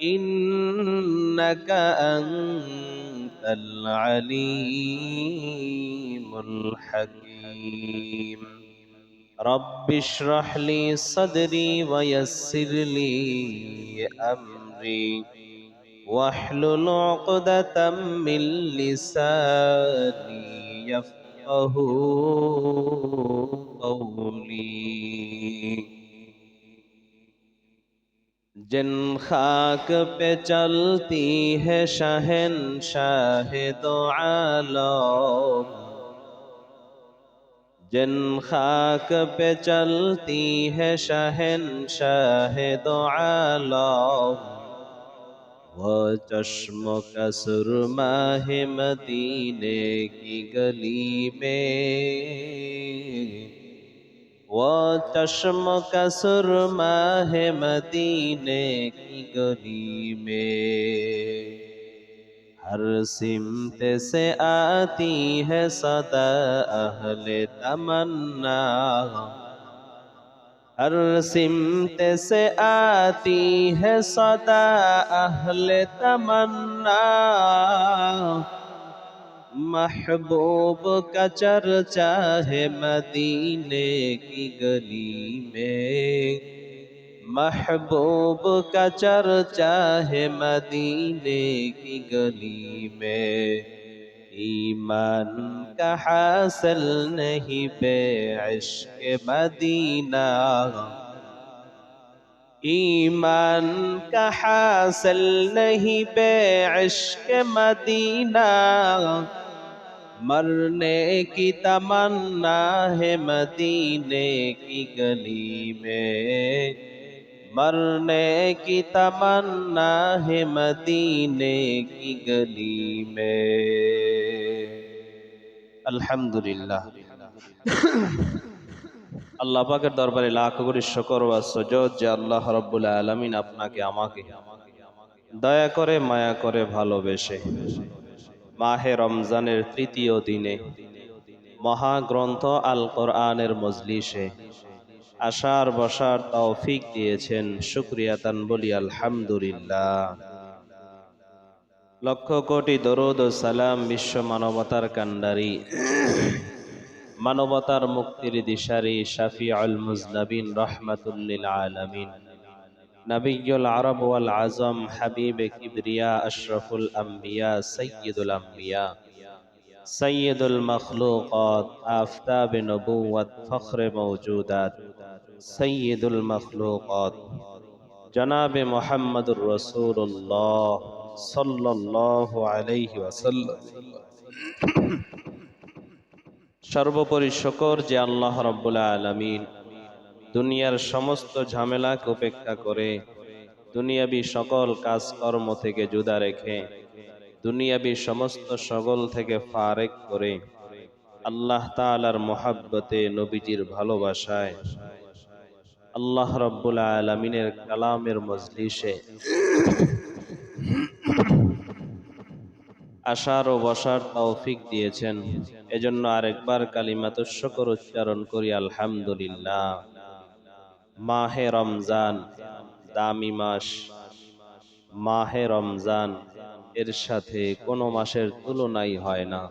إنك أنت العليم الحكيم رب اشرح لي صدري ويسر لي أمري واحلل عقدة من لساني يفقه قولي जिन खाक पे चलती है शहंशाह दो आलम जिन खाक पे चलती है शहंशाह दो आलम वो चश्म का सुरमा है मदीने की गली में वो चश्म का सुरमा है मदीने की गली में हर सिमत से आती है सदा अहले तमन्ना हर सिमत से आती है सदा अहले तमन्ना महबूब का चर्चा है मदीने की गली में महबूब का चर्चा है मदीने की गली में ईमान का हासिल नहीं बेइश्क मदीना ईमान का हासिल नहीं बेइश्क मदीना मरने की तमन्ना है मदीने की गली में मरने की तमन्ना है मदीने की गली में अल्हम्दुलिल्लाह আল্লাহ পাকের দরবারে লাখ কোটি শুকর ওয়া সুজুদ যে আল্লাহ রাব্বুল আলামিন আপনাকে আমাকে দয়া করে মায়া করে ভালোবেসে মাহে রমজানের তৃতীয় দিনে মহাগ্রন্থ আল কোরআনের মজলিসে আসার বসার তৌফিক দিয়েছেন শুকরিয়াতান বলি আলহামদুলিল্লাহ লক্ষ কোটি দরুদ ও সালাম বিশ্ব মানবতার কান্ডারি মানবতার মুক্তির দিশারি শাফিউল মুজনাবিন রাহমাতুল লিল আলামিন নবিয়ুল আরব ওয়াল আজম হাবিবে কিবরিয়া আশরাফুল আম্বিয়া সাইয়্যিদুল আম্বিয়া সৈয়দুল মখলুকাত আফতাব নবুওয়াত ফখরে মওজুদাত সৈয়দুল মখলুকাত জনাবে মুহাম্মদুর রাসূলুল্লাহ সাল্লাল্লাহু আলাইহি ওয়াসাল্লাম সর্বোপরি শুকর যে আল্লাহ রাব্বুল আলামিন দুনিয়ার সমস্ত ঝামেলাকে উপেক্ষা করে দুনিয়াবি সকল কাজকর্ম থেকে জুদা রেখে দুনিয়াবি সমস্ত শগল থেকে ফারেক করে আল্লাহ তাআলার মহব্বতে নবীজির ভালোবাসায় আল্লাহ রাব্বুল আলামিনের কালামের মজলিসে আসার ও বসার তৌফিক দিয়েছেন এজন্য আরেকবার কালিমাতুশ শুকর উচ্চারণ করি আলহামদুলিল্লাহ মাহে রমজান দামি মাস মাহে রমজান এর সাথে কোনো মাসের তুলনাই হয় না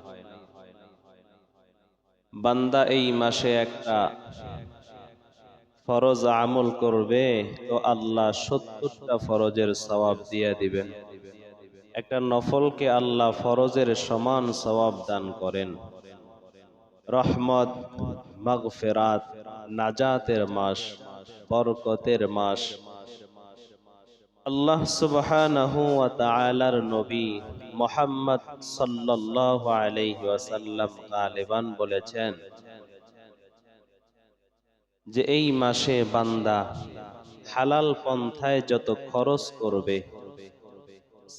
বান্দা এই মাসে একটা ফরজ আমল করবে তো আল্লাহ ৭০টা ফরজের সওয়াব দিয়ে দিবেন একটা নফলকে আল্লাহ ফরজের সমান সওয়াব দান করেন রহমত মাগফিরাত নাজাতের মাস বরকতের মাস আল্লাহ সুবহানাহু ওয়া তাআলার নবী মুহাম্মদ সাল্লাল্লাহু আলাইহি ওয়াসাল্লাম গালিবান বলেছেন যে এই মাসে বান্দা হালাল পন্থায় যত খরচ করবে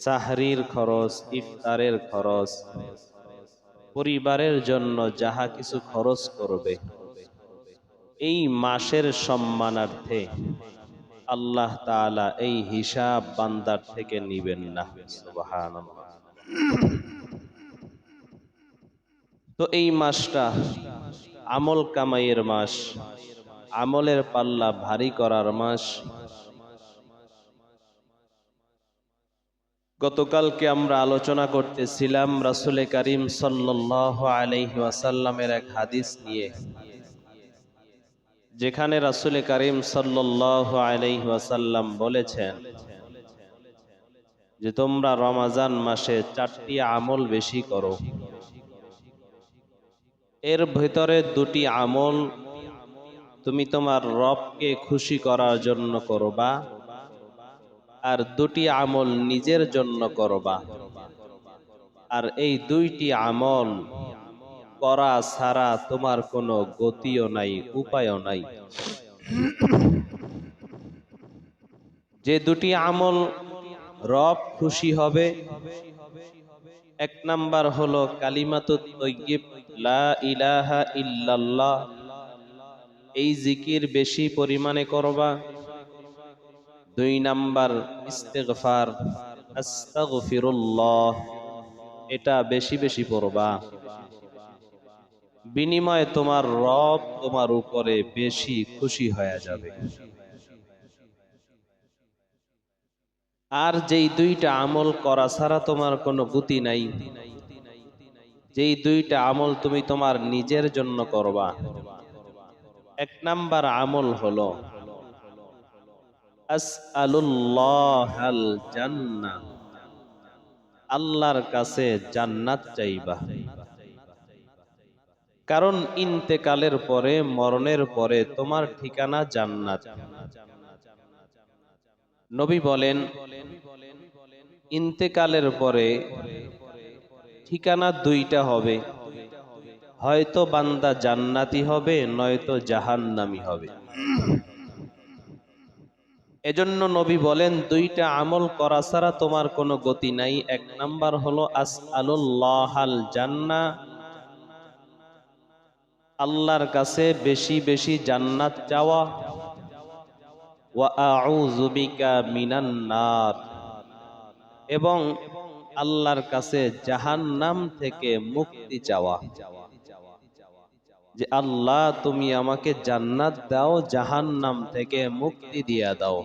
সাহরির খরচ ইফতারের খরচ পরিবারের জন্য যাহা কিছু খরচ করবে এই মাসের সম্মানার্থে আল্লাহ তাআলা এই হিসাব বান্দার থেকে নিবেন না সুবহানাল্লাহ তো এই মাসটা আমল কামাইয়ের মাস আমলের পাল্লা ভারী করার মাস গতকালকে আমরা আলোচনা করতেছিলাম রাসূল করিম সাল্লাল্লাহু আলাইহি ওয়াসাল্লামের এক হাদিস নিয়ে, যেখানে রাসূল করিম সাল্লাল্লাহু আলাইহি ওয়াসাল্লাম বলেছেন যে তোমরা রমজান মাসে 4টি আমল বেশি করো। এর ভিতরে 2টি আমল তুমি তোমার রবকে খুশি করার জন্য করবা, আর 2টি আমল নিজের জন্য করবা। আর এই 2টি আমল করা ছাড়া তোমার কোনো গতিও নাই, উপায়ও নাই। যে 2টি আমল রব খুশি হবে, এক নাম্বার হলো কালিমাতুত তাইয়্যিব, লা ইলাহা ইল্লাল্লাহ। এই জিকির বেশি পরিমাণে করবা। 2 নাম্বার ইস্তিগফার, আস্তাগফিরুল্লাহ, এটা বেশি বেশি পড়বা। বিনিময়ে তোমার রব তোমার উপরে বেশি খুশি হয়ে যাবে। আর যেই 2টা আমল করা ছাড়া তোমার কোনো গতি নাই, যেই 2টা আমল তুমি তোমার নিজের জন্য করবা। এক নাম্বার আমল হলো আসআলুল্লাহাল জান্নাহ, আল্লাহর কাছে জান্নাত চাইবা। কারণ ইন্তেকালের পরে, মরণের পরে তোমার ঠিকানা জান্নাত। নবী বলেন ইন্তেকালের পরে ঠিকানা 2টা হবে, হয়তো বান্দা জান্নাতি হবে, নয়তো জাহান্নামী হবে। এজন্য নবী বলেন 2টা আমল করা ছাড়া তোমার কোনো গতি নাই। এক নাম্বার হলো আসআলুল্লাহাল জান্নাহ, আল্লাহর কাছে বেশি বেশি জান্নাত চাওয়া। ওয়া আউযু বিকা মিনান নার, এবং আল্লাহর কাছে জাহান্নাম থেকে মুক্তি চাওয়া। যে আল্লাহ তুমি আমাকে জান্নাত দাও, জাহান্নাম থেকে মুক্তি দিয়া দাও।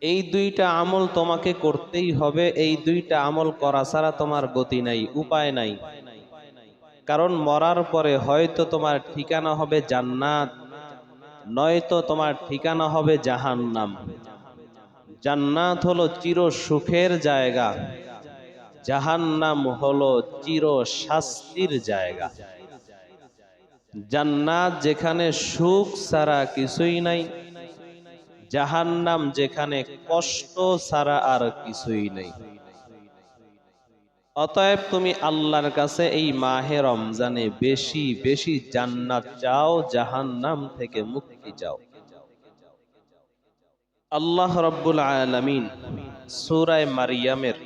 এই 2টা আমল তোমাকে করতেই হবে। এই 2টা আমল করা ছাড়া তোমার গতি নাই, উপায় নাই। কারণ মরার পরে হয়তো তোমার ঠিকানা হবে জান্নাত, নয়তো তোমার ঠিকানা হবে জাহান্নাম। জান্নাত হলো চির সুখের জায়গা, জাহান্নাম হলো চির শাস্তির জায়গা। জান্নাত যেখানে সুখ ছাড়া কিছুই নাই, জাহান্নাম যেখানে কষ্ট ছাড়া আর কিছুই নাই। অতএব তুমি আল্লাহর কাছে এই মাহে রমজানে বেশি বেশি জান্নাত চাও, জাহান্নাম থেকে মুক্তি চাও। আল্লাহ রাব্বুল আলামিন সূরা মারইয়ামের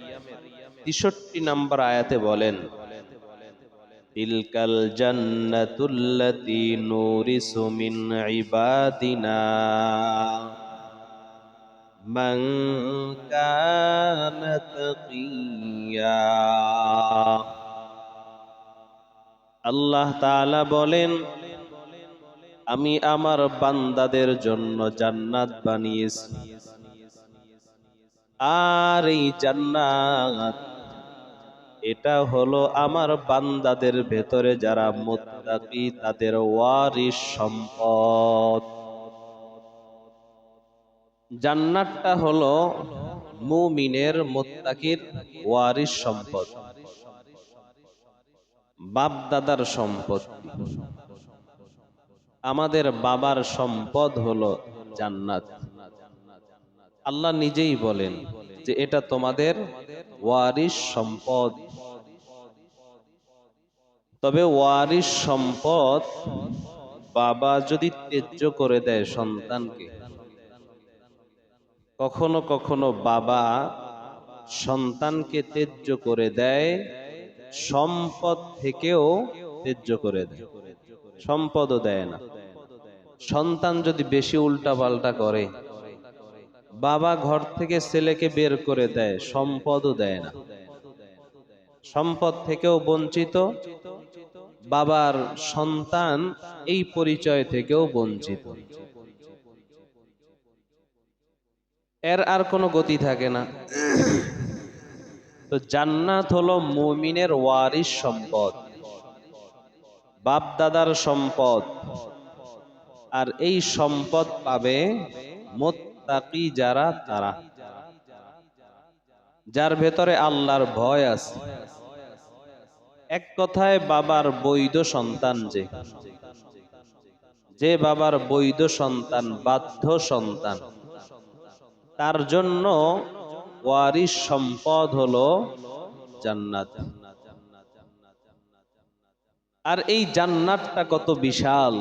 63 নম্বর আয়াতে বলেন, তিলকাল জান্নাতুল্লাতী নুরিসু মিন ইবাদিনা মান কানা তাকিয়া। আল্লাহ তাআলা বলেন, আমি আমার বান্দাদের জন্য জান্নাত বানিয়েছি, আর এই জান্নাত এটা হলো আমার বান্দাদের ভেতরে যারা মুত্তাকি তাদের ওয়ারিস সম্পদ। জান্নাতটা হলো মুমিনের, মুত্তাকির ওয়ারিস সম্পদ, বাপ দাদার সম্পদ। আমাদের বাবার সম্পদ হলো জান্নাত। আল্লাহ নিজেই বলেন যে এটা তোমাদের ওয়ারিস সম্পদ। তবে ওয়ারিস সম্পদ বাবা যদি ত্যায্য করে দেয় সন্তানকে, কখনো কখনো বাবা সন্তানকে ত্যায্য করে দেয়, সম্পদ থেকেও ত্যায্য করে দেয়, সম্পদও দেয় না। সন্তান যদি বেশি উল্টাপাল্টা করে, বাবা ঘর থেকে ছেলেকে বের করে দেয়, সম্পদও দেয় না। সম্পদ থেকেও বঞ্চিত, বাবার সন্তান এই পরিচয় থেকেও বঞ্চিত। এর আর কোনো গতি থাকে না। তো জান্নাত হলো মুমিনের ওয়ারিস সম্পদ, বাপ দাদার সম্পদ। আর এই সম্পদ পাবে মুত্তাকি যারা, তারা যার ভেতরে আল্লাহর ভয় আছে। এক কথায় বাবার বৈধ সন্তান, যে বাবার বৈধ সন্তান, বাধ্য সন্তান, তার জন্য ওয়ারিস সম্পদ হলো জান্নাত। আর এই জান্নাতটা কত বিশাল,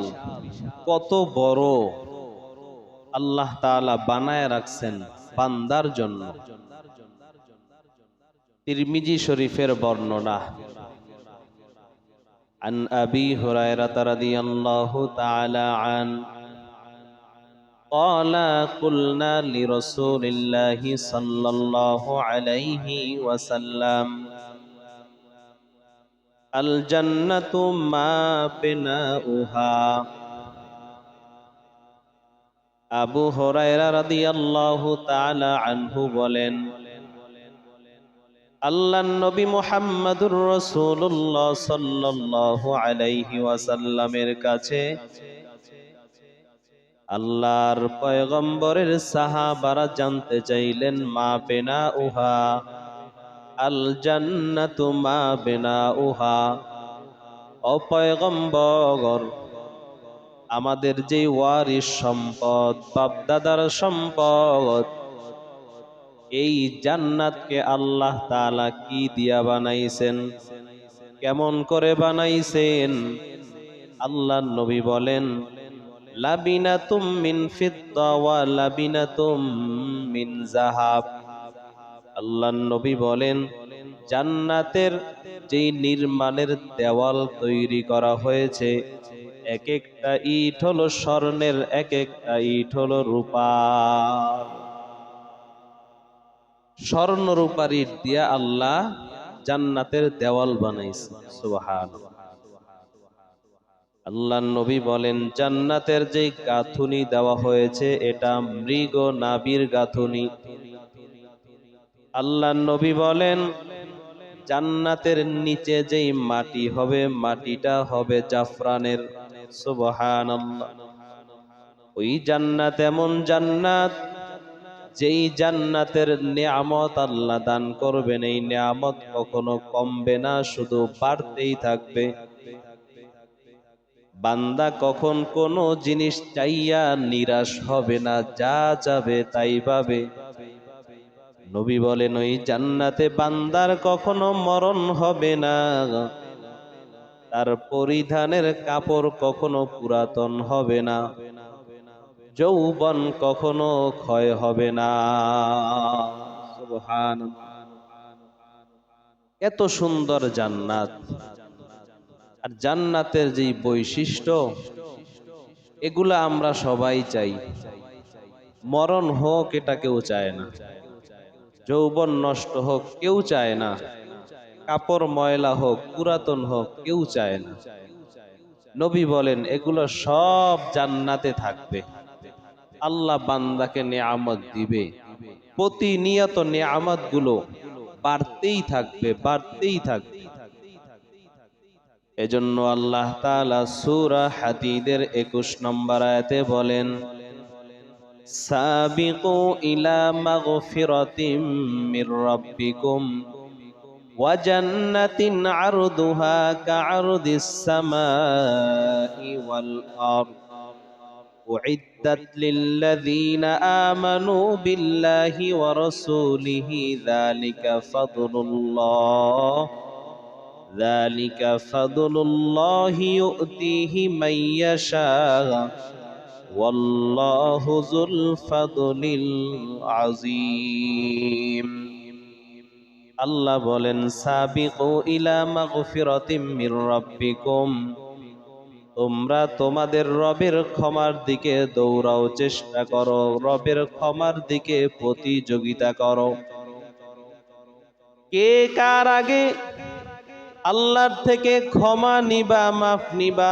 কত বড়, আল্লাহ তাআলা বানায় রাখছেন বান্দার জন্য। তিরমিজি শরীফের বর্ণনা, عن أبي هريرة رضي الله تعالى عنه قال قلنا لرسول الله صلى الله عليه وسلم الجنة ما بناؤها। আবু হুরায়রা রাদিয়াল্লাহু তাআলা আনহু বলেন, আল্লাহর নবী মুহাম্মদুর রাসূলুল্লাহ সাল্লাল্লাহু আলাইহি ওয়াসাল্লামের কাছে আল্লাহর পয়গম্বরের সাহাবারা জানতে চাইলেন, মা বিনাউহা, আল জান্নাতু মা বিনাউহা। ও পয়গম্বর, আমাদের যে ওয়ারিস সম্পদ, বাপ দাদার সম্পদ, এই জান্নাতকে আল্লাহ তাআলা কি দিয়া বানাইছেন, কেমন করে বানাইছেন? আল্লাহর নবী বলেন, লাবিনাতুম মিন ফিদ্দা ওয়া লাবিনাতুম মিন যাহাব। আল্লাহর নবী বলেন, জান্নাতের যেই নির্মাণের দেওয়াল তৈরি করা হয়েছে, এক একটা ইট হলো স্বর্ণের, এক একটা ইট হলো রূপার। স্বর্ণ রূপার ইট দিয়া আল্লাহ জান্নাতের দেওয়াল বানাইছে। সুবহানাল্লাহ। আল্লাহর নবী বলেন, জান্নাতের যে গাঁথুনি দেওয়া হয়েছে, এটা মৃগ নাভির গাঁথুনি। আল্লাহর নবী বলেন, জান্নাতের নিচে যেই মাটি হবে, মাটিটা হবে জাফরানের। সুবহানাল্লাহ। ওই জান্নাত এমন জান্নাত, যেই জান্নাতের নিয়ামত আল্লাহ দান করবেন, এই নিয়ামত কখনো কমবে না, শুধু বাড়তেই থাকবে। বান্দা কখন কোনো জিনিস চাইয়া নিরাশ হবে না, যা চাবে তাই পাবে। নবী বলেন, ওই জান্নাতে বান্দার কখনো মরণ হবে না, তার পরিধানের কাপড় কখনো পুরাতন হবে না, যৌবন কখনো ক্ষয় হবে না। সুবহানাল্লাহ। এত সুন্দর জান্নাত। আর জান্নাতের যে বৈশিষ্ট্য, এগুলা আমরা সবাই চাই। মরণ হোক, এটা কেউ চায় না। যৌবন নষ্ট হোক, কেউ চায় না। কাপড় ময়লা হোক, পুরাতন হোক, কেউ চায় না। নবী বলেন, এগুলো সব জান্নাতে থাকবে। আল্লাহ বান্দাকে নিয়ামত দিবে, প্রতিনিয়ত নিয়ামত গুলো বাড়তেই থাকবে, বাড়তেই থাকবে। এজন্য আল্লাহ তাআলা সূরা হাদীদের 21 নম্বর আয়াতে বলেন, সাবিকু ইলা মাগফিরাতিম মির রাব্বিকুম ওয়া জান্নাতিন আরদুহা কাআরদিস সামাই ওয়াল আরদ উইদ্দাত লিল্লাযীনা আমানু বিল্লাহি ওয়া রাসূলিহি যালিকা ফাদলুল্লাহি ইউতিহি মান ইয়াশা ওয়াল্লাহু যুল ফাদলিল আযীম। আল্লাহ বলেন, সাবিকু ইলা মাগফিরাতিম মির রাব্বিকুম, তোমরা তোমাদের রবের ক্ষমার দিকে দৌড়াও, চেষ্টা করো, রবের ক্ষমার দিকে প্রতিযোগিতা করো। কে কার আগে আল্লাহর থেকে ক্ষমা নিবা, মাফ নিবা,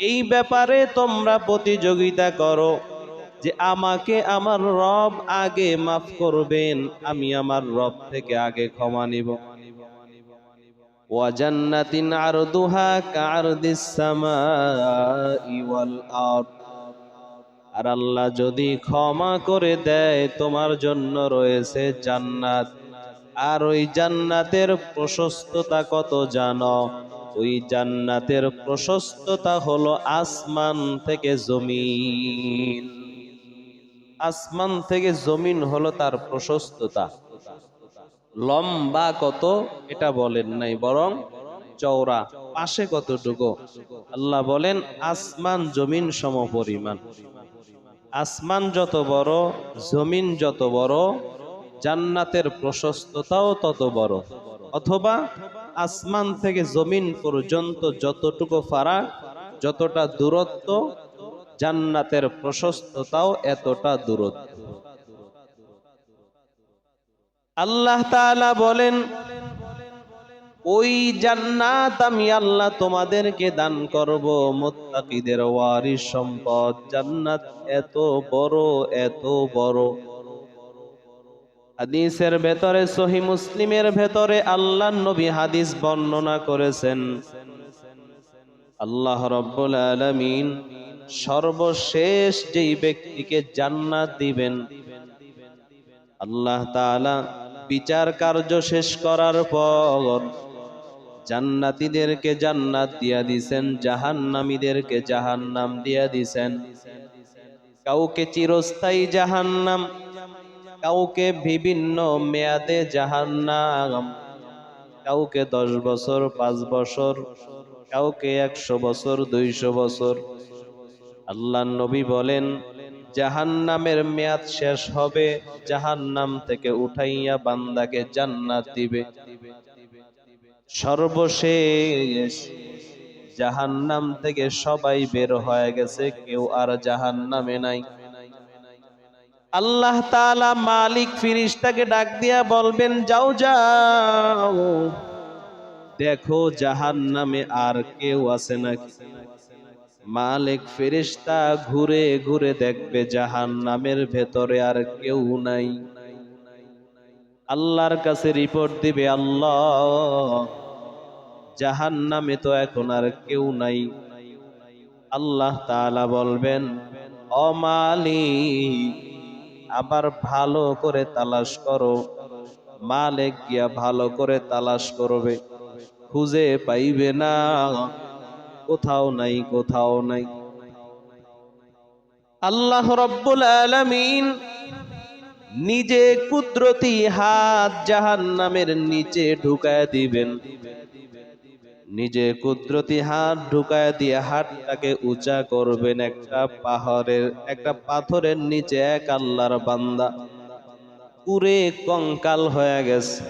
এই ব্যাপারে তোমরা প্রতিযোগিতা করো। যে আমাকে আমার রব আগে মাফ করবেন, আমি আমার রব থেকে আগে ক্ষমা নিব। ওয়া জান্নাতিন আরদুহা কাআরদিস সামাই ওয়াল আরদ, আর আল্লাহ যদি ক্ষমা করে দেয় তোমার জন্য রয়েছে জান্নাত। আর ওই জান্নাতের প্রশস্ততা কত জানো? ওই জান্নাতের প্রশস্ততা হলো আসমান থেকে জমিন। আসমান থেকে জমিন হলো তার প্রশস্ততা। লম্বা কত এটা বলেন নাই, বরং চওড়া পাশে কতটুকু আল্লাহ বলেন আসমান জমিন সমপরিমাণ। আসমান যত বড়, জমিন যত বড়, জান্নাতের প্রশস্ততাও তত বড়। অথবা আসমান থেকে জমিন পর্যন্ত যতটুকু ফারাক, যতটা দূরত্ব, জান্নাতের প্রশস্ততাও এতটা দূরত্ব। আল্লাহ তাআলা বলেন ওই জান্নাত আমি আল্লাহ তোমাদেরকে দান করব, মুত্তাকিদের ওয়ারিস সম্পদ। জান্নাত এত বড়, এত বড়। হাদিসের ভেতরে, সহিহ মুসলিমের ভেতরে আল্লাহর নবী হাদিস বর্ণনা করেছেন, আল্লাহ রাব্বুল আলামিন সর্বশেষ যেই ব্যক্তিকে জান্নাত দিবেন, আল্লাহ তাআলা বিচার কার্য শেষ করার পর জান্নাতীদেরকে জান্নাত দিয়া দিছেন, জাহান্নামীদেরকে জাহান্নাম দিয়া দিছেন। কাউকে চিরস্থায়ী জাহান্নাম, কাউকে বিভিন্ন মেয়াদে জাহান্নাম, কাউকে 10 বছর, 5 বছর, কাউকে 100 বছর, 200 বছর। আল্লাহর নবী বলেন জাহান্নামের মেয়াদ শেষ হবে, জাহান্নাম থেকে উঠাইয়া বান্দাকে জান্নাত দিবে। সর্বশেষ জাহান্নাম থেকে সবাই বের হয়ে গেছে, কেউ আর জাহান্নামে নাই। আল্লাহ তাআলা মালিক ফেরেশতাকে ডাক দিয়া বলবেন যাও যাও, দেখো জাহান্নামে আর কেউ আছে নাকি। মালিক ফেরেশতা ঘুরে ঘুরে দেখবে জাহান্নামের ভেতরে আর কেউ নাই। আল্লাহর কাছে রিপোর্ট দিবে, আল্লাহ জাহান্নামে তো এখন আর কেউ নাই। আল্লাহ তাআলা বলবেন ও মালিক আবার ভালো করে তালাশ করো। মালিক গিয়া ভালো করে তালাশ করবে, খুঁজে পাইবে না, কোথাও নাই, কোথাও নাই। আল্লাহ রাব্বুল আলামিন নিজে কুদরতি হাত জাহান্নামের নিচে ঢুকায় দিবেন। নিজে কুদরতি হাত ঢুকায় দিয়ে হাতটাকে উঁচা করবেন। একটা পাথরের নিচে এক আল্লাহর বান্দা পুরে কঙ্কাল হয়ে গেছে,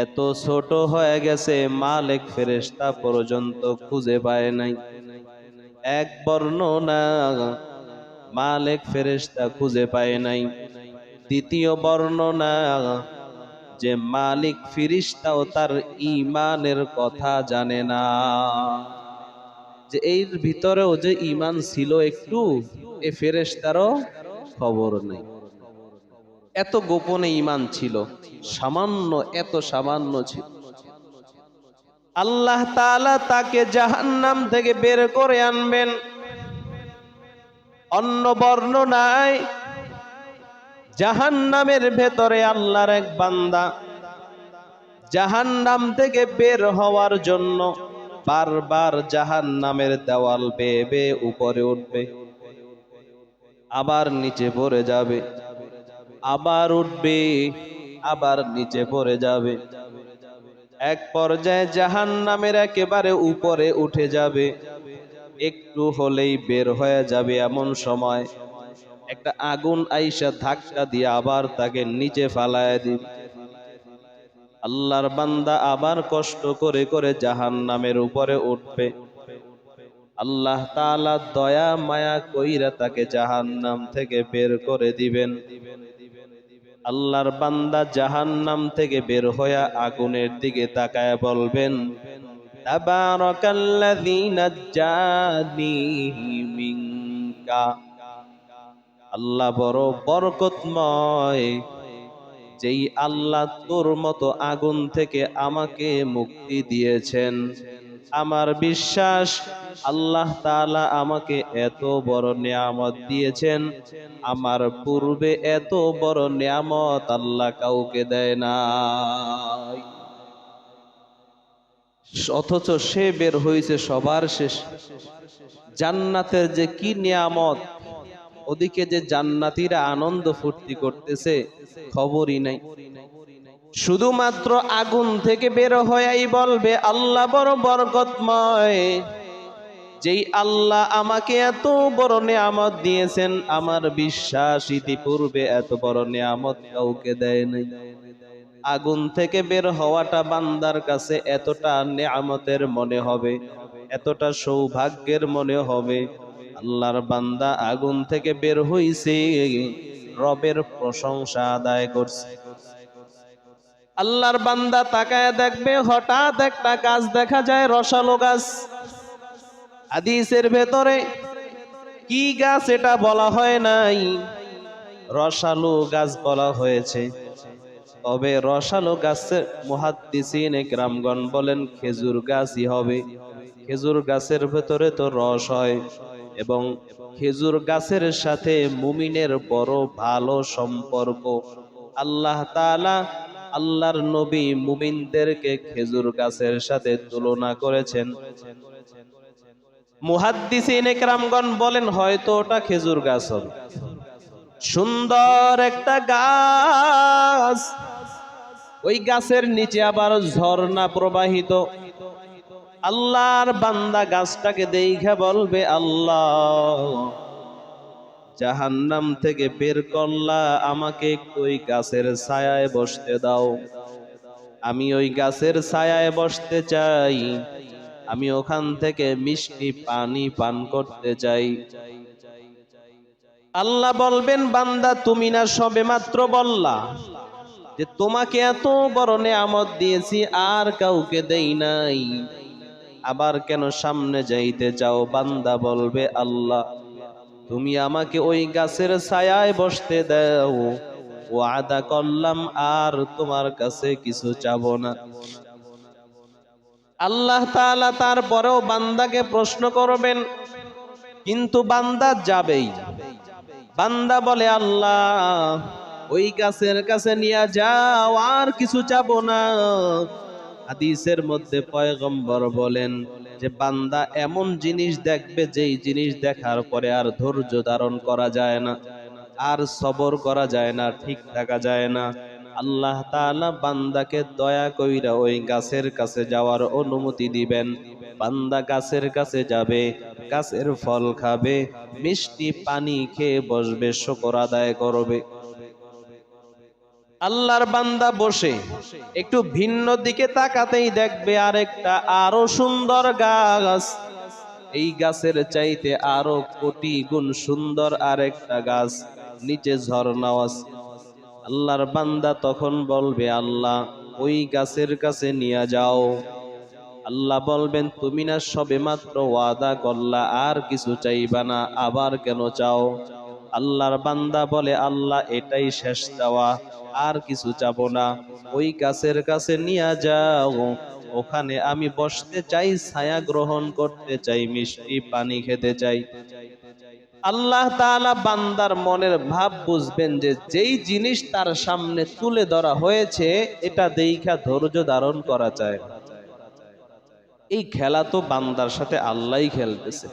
এত ছোট হয়ে গেছে মালিক ফেরেশতা পর্যন্ত খুঁজে পায় নাই। এক বর্ণনা মালিক ফেরেশতা খুঁজে পায় নাই। দ্বিতীয় বর্ণনা যে মালিক ফেরেশতাও তার ঈমানের কথা জানে না, যে এর ভিতরেও যে ঈমান ছিল একটু, এ ফেরেশতারও খবর নেই। এত গোপনে ঈমান ছিল, সামান্য, এত সামান্য ছিল। আল্লাহ তাআলা তাকে জাহান্নাম থেকে বের করে আনবেন। অন্য বর্ণনায় জাহান্নামের ভেতরে আল্লাহর এক বান্দা জাহান্নাম থেকে বের হওয়ার জন্য বারবার জাহান্নামের দেওয়াল বেয়ে বেয়ে উপরে উঠবে, আবার নিচে পড়ে যাবে, আবার উঠবে, আবার নিচে পড়ে যাবে। এক পর্যায়ে জাহান্নামের একেবারে উপরে উঠে যাবে, একটু হলেই বের হয়ে যাবে। এমন সময় একটা আগুন আইসা ধাক্কা দিয়ে আবার তাকে নিচে ফালায় দিবে। আল্লাহর বান্দা আবার কষ্ট করে করে জাহান্নামের উপরে উঠবে। আল্লাহ তাআলা দয়া মায়া কইরা তাকে জাহান্নাম থেকে বের করে দিবেন। আল্লাহর বান্দা জাহান্নাম থেকে বের হয়ে আগুনের দিকে তাকায় বলবেন তাবারাকাল্লাযী নাজ্জানি মিনকা। আল্লাহ বড় বরকতময়, যেই আল্লাহ তোর মতো আগুন থেকে আমাকে মুক্তি দিয়েছেন। আমার বিশ্বাস আল্লাহ তাআলা আমাকে এত বড় নিয়ামত দিয়েছেন, আমার পূর্বে এত বড় নিয়ামত আল্লাহ কাউকে দেয় নাই। অথচ সে বের হয়েছে সবার শেষ। জান্নাতের যে কি নিয়ামত, ওদিকে যে জান্নাতীরা আনন্দ ফুর্তি করতেছে খবরই নাই। শুধুমাত্র আগুন থেকে বের হয়েই বলবে আল্লাহ বড় বরকতময়, যেই আল্লাহ আমাকে এত বড় নিয়ামত দিয়েছেন, আমার বিশ্বাস ইতিপূর্বে এত বড় নিয়ামত কাউকে দেয় নাই। আগুন থেকে বের হওয়াটা বান্দার কাছে এতটা নিয়ামতের মনে হবে, এতটা সৌভাগ্যের মনে হবে। আল্লাহর বান্দা আগুন থেকে বের হইছে, রবের প্রশংসা আদায় করছে। আল্লাহর বান্দা তাকায় দেখবে, হঠাৎ একটা গাছ দেখা যায়, রসালো গাছ। হাদিসের ভেতরে কি গাছ এটা বলা হয় নাই, রসালো গাছ বলা হয়েছে। তবে রসালো গাছের মুহাদ্দিসিন ইকরামগণ বলেন খেজুর গাছই হবে। খেজুর গাছের ভেতরে তো রস হয়, এবং খেজুর গাছের সাথে মুমিনের বড় ভালো সম্পর্ক। আল্লাহ তাআলা আল্লাহর নবী মুমিনদেরকে খেজুর গাছের সাথে তুলনা করেছেন। মুহাদ্দিসিন ইকরামগণ বলেন হয়তো ওটা খেজুর গাছ হবে। সুন্দর একটা গাছ, ওই গাছের নিচে আবার ঝর্ণা প্রবাহিত। আল্লাহর বান্দা গাছটাকে দেখে বলবে আল্লাহ, জাহান্নাম থেকে বের করলা, আমাকে ওই গাছের ছায়ায় বসতে দাও। আমি ওই গাছের ছায়ায় বসতে চাই, আমি ওখান থেকে মিষ্টি পানি পান করতে চাই। আল্লাহ বলবেন বান্দা তুমি না সবে মাত্র বললা যে তোমাকে এত বড় নিয়ামত দিয়েছি আর কাউকে দেই নাই, আবার কেন সামনে যাইতে চাও? বান্দা বলবে আল্লাহ তুমি আমাকে ওই গাছের ছায়ায় বসতে দাও, ওয়াদা করলাম আর তোমার কাছে কিছু চাবো না। আল্লাহ তাআলা তারপরেও বান্দাকে প্রশ্ন করবেন, কিন্তু বান্দা যাবেই। বান্দা বলে আল্লাহ ওই গাছের কাছে নিয়ে যাও, আর কিছু চাবো না। হাদিসের মধ্যে পয়গম্বর বলেন যে বান্দা এমন জিনিস দেখবে যেই জিনিস দেখার পরে আর ধৈর্য ধারণ করা যায় না, আর সবর করা যায় না, ঠিক থাকা যায় না। আল্লাহ তাআলা বান্দাকে দয়া কইরা ওই গাছের কাছে যাওয়ার অনুমতি দিবেন। বান্দা গাছের কাছে যাবে, গাছের ফল খাবে, মিষ্টি পানি খেয়ে বসবে, শুকর আদায় করবে। আল্লাহর বান্দা বসে একটু ভিন্ন দিকে তাকাতেই দেখবে আরেকটা আরো সুন্দর গাছ। এই গাছের চাইতে আরো কোটি গুণ সুন্দর আরেকটা গাছ, নিচে ঝর্ণাও আছে। আল্লাহর বান্দা তখন বলবে আল্লাহ ওই গাছের কাছে নিয়ে যাও। আল্লাহ বলবেন তুমি না সবে মাত্র ওয়াদা করলা আর কিছু চাইবা না, আবার কেন চাও? আল্লাহর বান্দা বলে আল্লাহ এটাই শেষ চাওয়া, আর কিছু চাবো না। ওই গাছের কাছে নিয়ে যাও, ওখানে আমি বসতে চাই, ছায়া গ্রহণ করতে চাই, মিষ্টি পানি খেতে চাই। আল্লাহ তাআলা বান্দার মনের ভাব বুঝবেন যে যেই জিনিস তার সামনে তুলে ধরা হয়েছে এটা দেইখা ধৈর্য ধারণ করা যায়। এই খেলা তো বান্দার সাথে আল্লাহই খেলতেছে,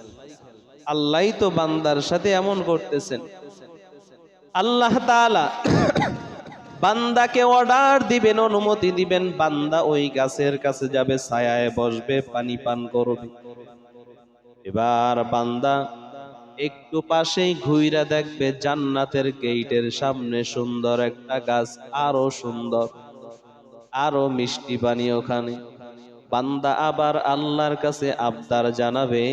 আল্লাহই তো বান্দার সাথে এমন করতেছেন। আল্লাহ তাআলা বান্দাকে অর্ডার দিবেন, অনুমতি দিবেন, বান্দা ওই গাছের কাছে যাবে, ছায়ায় বসবে, পানি পান করবে। এবার বান্দা একটু পাশেই ঘুইরা দেখবে জান্নাতের গেটের সামনে সুন্দর একটা গাছ, আরো সুন্দর, আরো মিষ্টি পানি ওখানে। বান্দা আবার আল্লাহর কাছে আবদার জানাবে,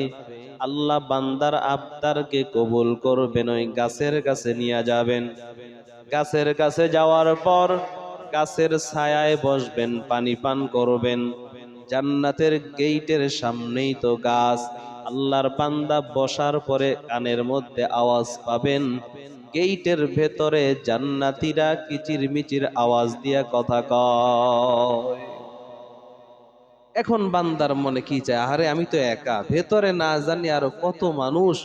আল্লাহ বান্দার আবদারকে কবুল করবেন, ওই গাছের কাছে নিয়ে যাবেন। গাছের কাছে যাওয়ার পর গাছের ছায়ায় বসবেন, পানি পান করবেন। জান্নাতের গেটের সামনেই তো গাছ, আল্লাহর বান্দা বসার পরে কানের মধ্যে আওয়াজ পাবেন, গেইটের ভেতরে জান্নাতীরা কিচিরমিচির আওয়াজ দিয়া কথা কয়। এখন বান্দার মনে কি চায়, আরে আমি তো একা, ভেতরে না জানি আরো কত মানুষ,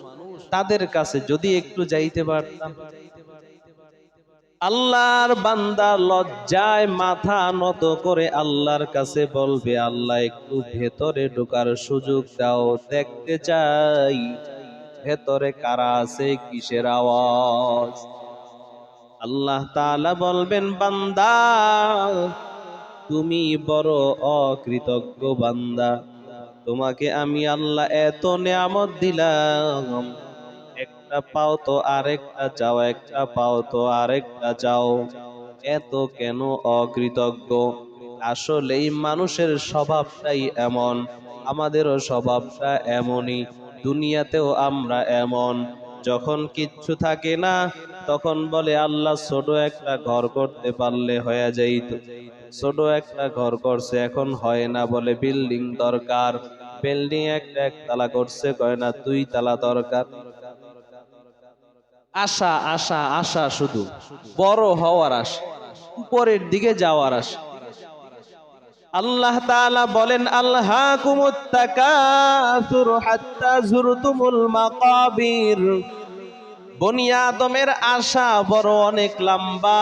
তাদের কাছে যদি একটু যাইতে পারতাম। আল্লাহর বান্দা লজ্জায় মাথা নত করে আল্লাহর কাছে বলবে, আল্লাহ একটু ভেতরে ঢোকার সুযোগ দাও, দেখতে চাই ভেতরে কারা আছে, কিসের আওয়াজ। আল্লাহ তাআলা বলবেন, বান্দা তুমি বড় অকৃতজ্ঞ বান্দা, তোমাকে আমি আল্লাহ এত নেয়ামত দিলাম, একটা পাও তো আরেকটা চাও, একটা পাও তো আরেকটা চাও, এত কেন অকৃতজ্ঞ? আসলেই মানুষের স্বভাবটাই এমন, আমাদেরও স্বভাবটা এমনই, দুনিয়াতেও আমরা এমন। যখন কিচ্ছু থাকে না তখন বলে আল্লাহ ছোট একটা ঘর করতে পারলে হয়ে যাইত, ছোট একটা ঘর করছে এখন হয় না, বলে বিল্ডিং দরকার, বিল্ডিং একটা একতলা করছে, কয় না 2 তলা দরকার। আশা আশা আশা, শুধু বড় হওয়ার আশা, উপরের দিকে যাওয়ার আশা। আল্লাহ তাআলা বলেন, আলহাকুমুত তাকাসুর হাত্তা যুরতুমুল মাকাবির। বনি আদমের আশা বড় অনেক লম্বা,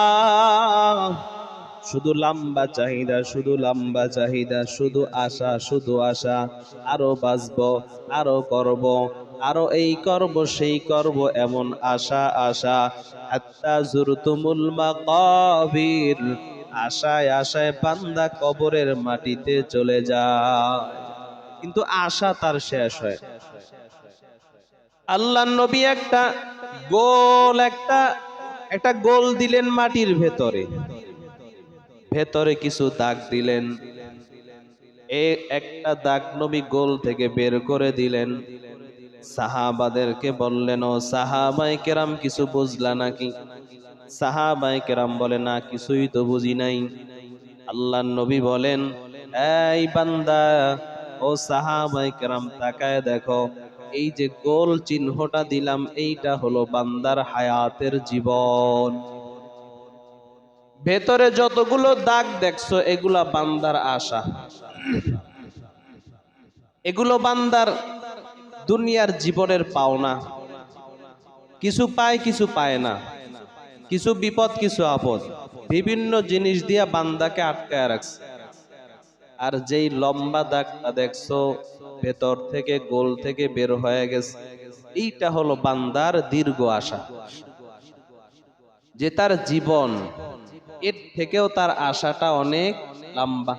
শুধু লম্বা চাহিদা, শুধু লম্বা চাহিদা, শুধু আশা, শুধু আশা, আরো বাঁচবো, আরো করব, আরো এই করব সেই করব, এমন আশা আশা। হাত্তা যুরতুমুল মাকাবির, আশায় আশায় বান্দা কবরের মাটিতে চলে যায়, কিন্তু আশা তার শেষ হয়। আল্লাহর নবী একটা গোল একটা গোল দিলেন মাটির ভেতরে, ভেতরে কিছু দাগ দিলেন, একটা দাগ নবী গোল থেকে বের করে দিলেন। সাহাবাদেরকে বললেন, ও সাহাবায়ে কেরাম কিছু বুঝলা নাকি? সাহাবায়ে কেরাম বলে, না কিছুই তো বুঝি নাই। আল্লাহর নবী বলেন, এই বান্দা, ও সাহাবায়ে কেরাম তাকায় দেখো, এই যে গোল চিহ্নটা দিলাম এইটা হলো বান্দার হায়াতের জীবন। ভেতরে যতগুলো দাগ দেখছো এগুলা বান্দার আশা, এগুলো বান্দার দুনিয়ার জীবনের পাওনা। কিছু পায় কিছু পায় না, কিছু বিপদ কিছু আপদ, বিভিন্ন জিনিস দিয়া বান্দাকে আটকায় রাখছে। আর যেই লম্বা দাগটা দেখছো ভেতর থেকে গোল থেকে বের হয়ে গেছে, এইটা হলো বান্দার দীর্ঘ আশা, যে তার জীবন, এর থেকেও তার আশাটা অনেক লম্বা।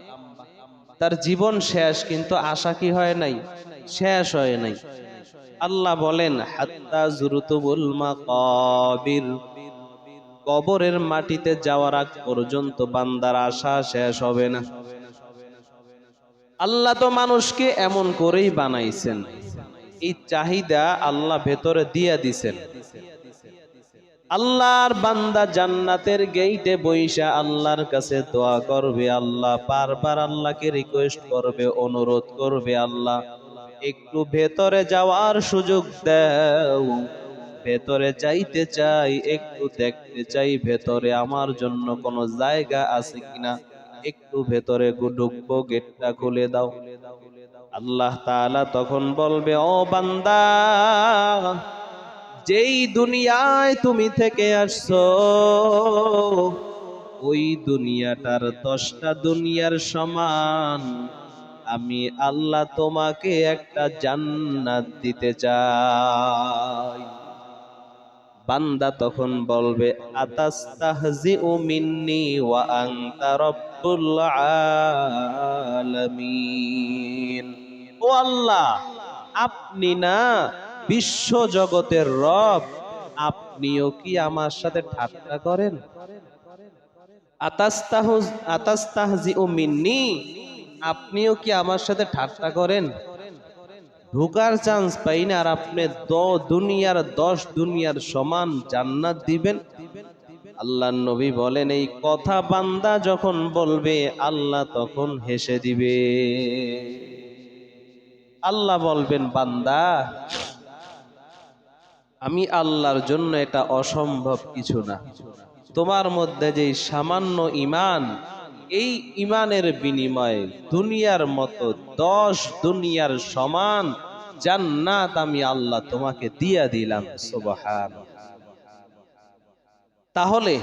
তার জীবন শেষ কিন্তু আশা কি হয় নাই, শেষ হয় নাই। আল্লাহ বলেন, হাত্তা যুরতুমুল মাকাবির, কবরের মাটিতে যাওয়ার আগ পর্যন্ত বান্দার আশা শেষ হবে না। আল্লাহ তো মানুষকে এমন করেই বানাইছেন, এই চাহিদা আল্লাহ ভেতরে দিয়া দিছেন। আল্লাহর বান্দা জান্নাতের গেইটে বইসা আল্লাহর কাছে দোয়া করবে, আল্লাহ বারবার আল্লাহকে রিকোয়েস্ট করবে, অনুরোধ করবে, আল্লাহ একটু ভেতরে যাওয়ার সুযোগ দাও, ভেতরে যাইতে চাই, একটু দেখতে চাই ভেতরে আমার জন্য কোনো জায়গা আছে কিনা, একটু ভেতরে ঢুকবো, গেটটা খুলে দাও। আল্লাহ তাআলা তখন বলবে, ও বান্দা, যেই দুনিয়ায় তুমি থেকে আসছো ওই দুনিয়াটার 10টা দুনিয়ার সমান আমি আল্লাহ তোমাকে একটা জান্নাত দিতে চাই। বান্দা তখন বলবে, আতাস্তাহজিউ মিন্নি ওয়া আনতা রাব্বুল আলামিন। ও আল্লাহ, আপনি না বিশ্ব জগতের রব, আপনিও কি আমার সাথে ঠাট্টা করেন? আতাস্তাহজিউ মিন্নি, আপনিও কি আমার সাথে ঠাট্টা করেন? ঢোকার চান্স পাই না আর আপনি দুনিয়ার 10 দুনিয়ার সমান জান্নাত দিবেন? আল্লাহর নবী বলেন, এই কথা বান্দা যখন বলবে আল্লাহ তখন হেসে দিবে। আল্লাহ বলবেন, বান্দা, আমি আল্লাহর জন্য এটা অসম্ভব কিছু না। তোমার মধ্যে যে সামান্য ঈমান, এই ঈমানের বিনিময়ে দুনিয়ার মতো 10 দুনিয়ার সমান জান্নাত আমি আল্লাহ তোমাকে দিয়া দিলাম। সুবহানাল্লাহ। তাহলে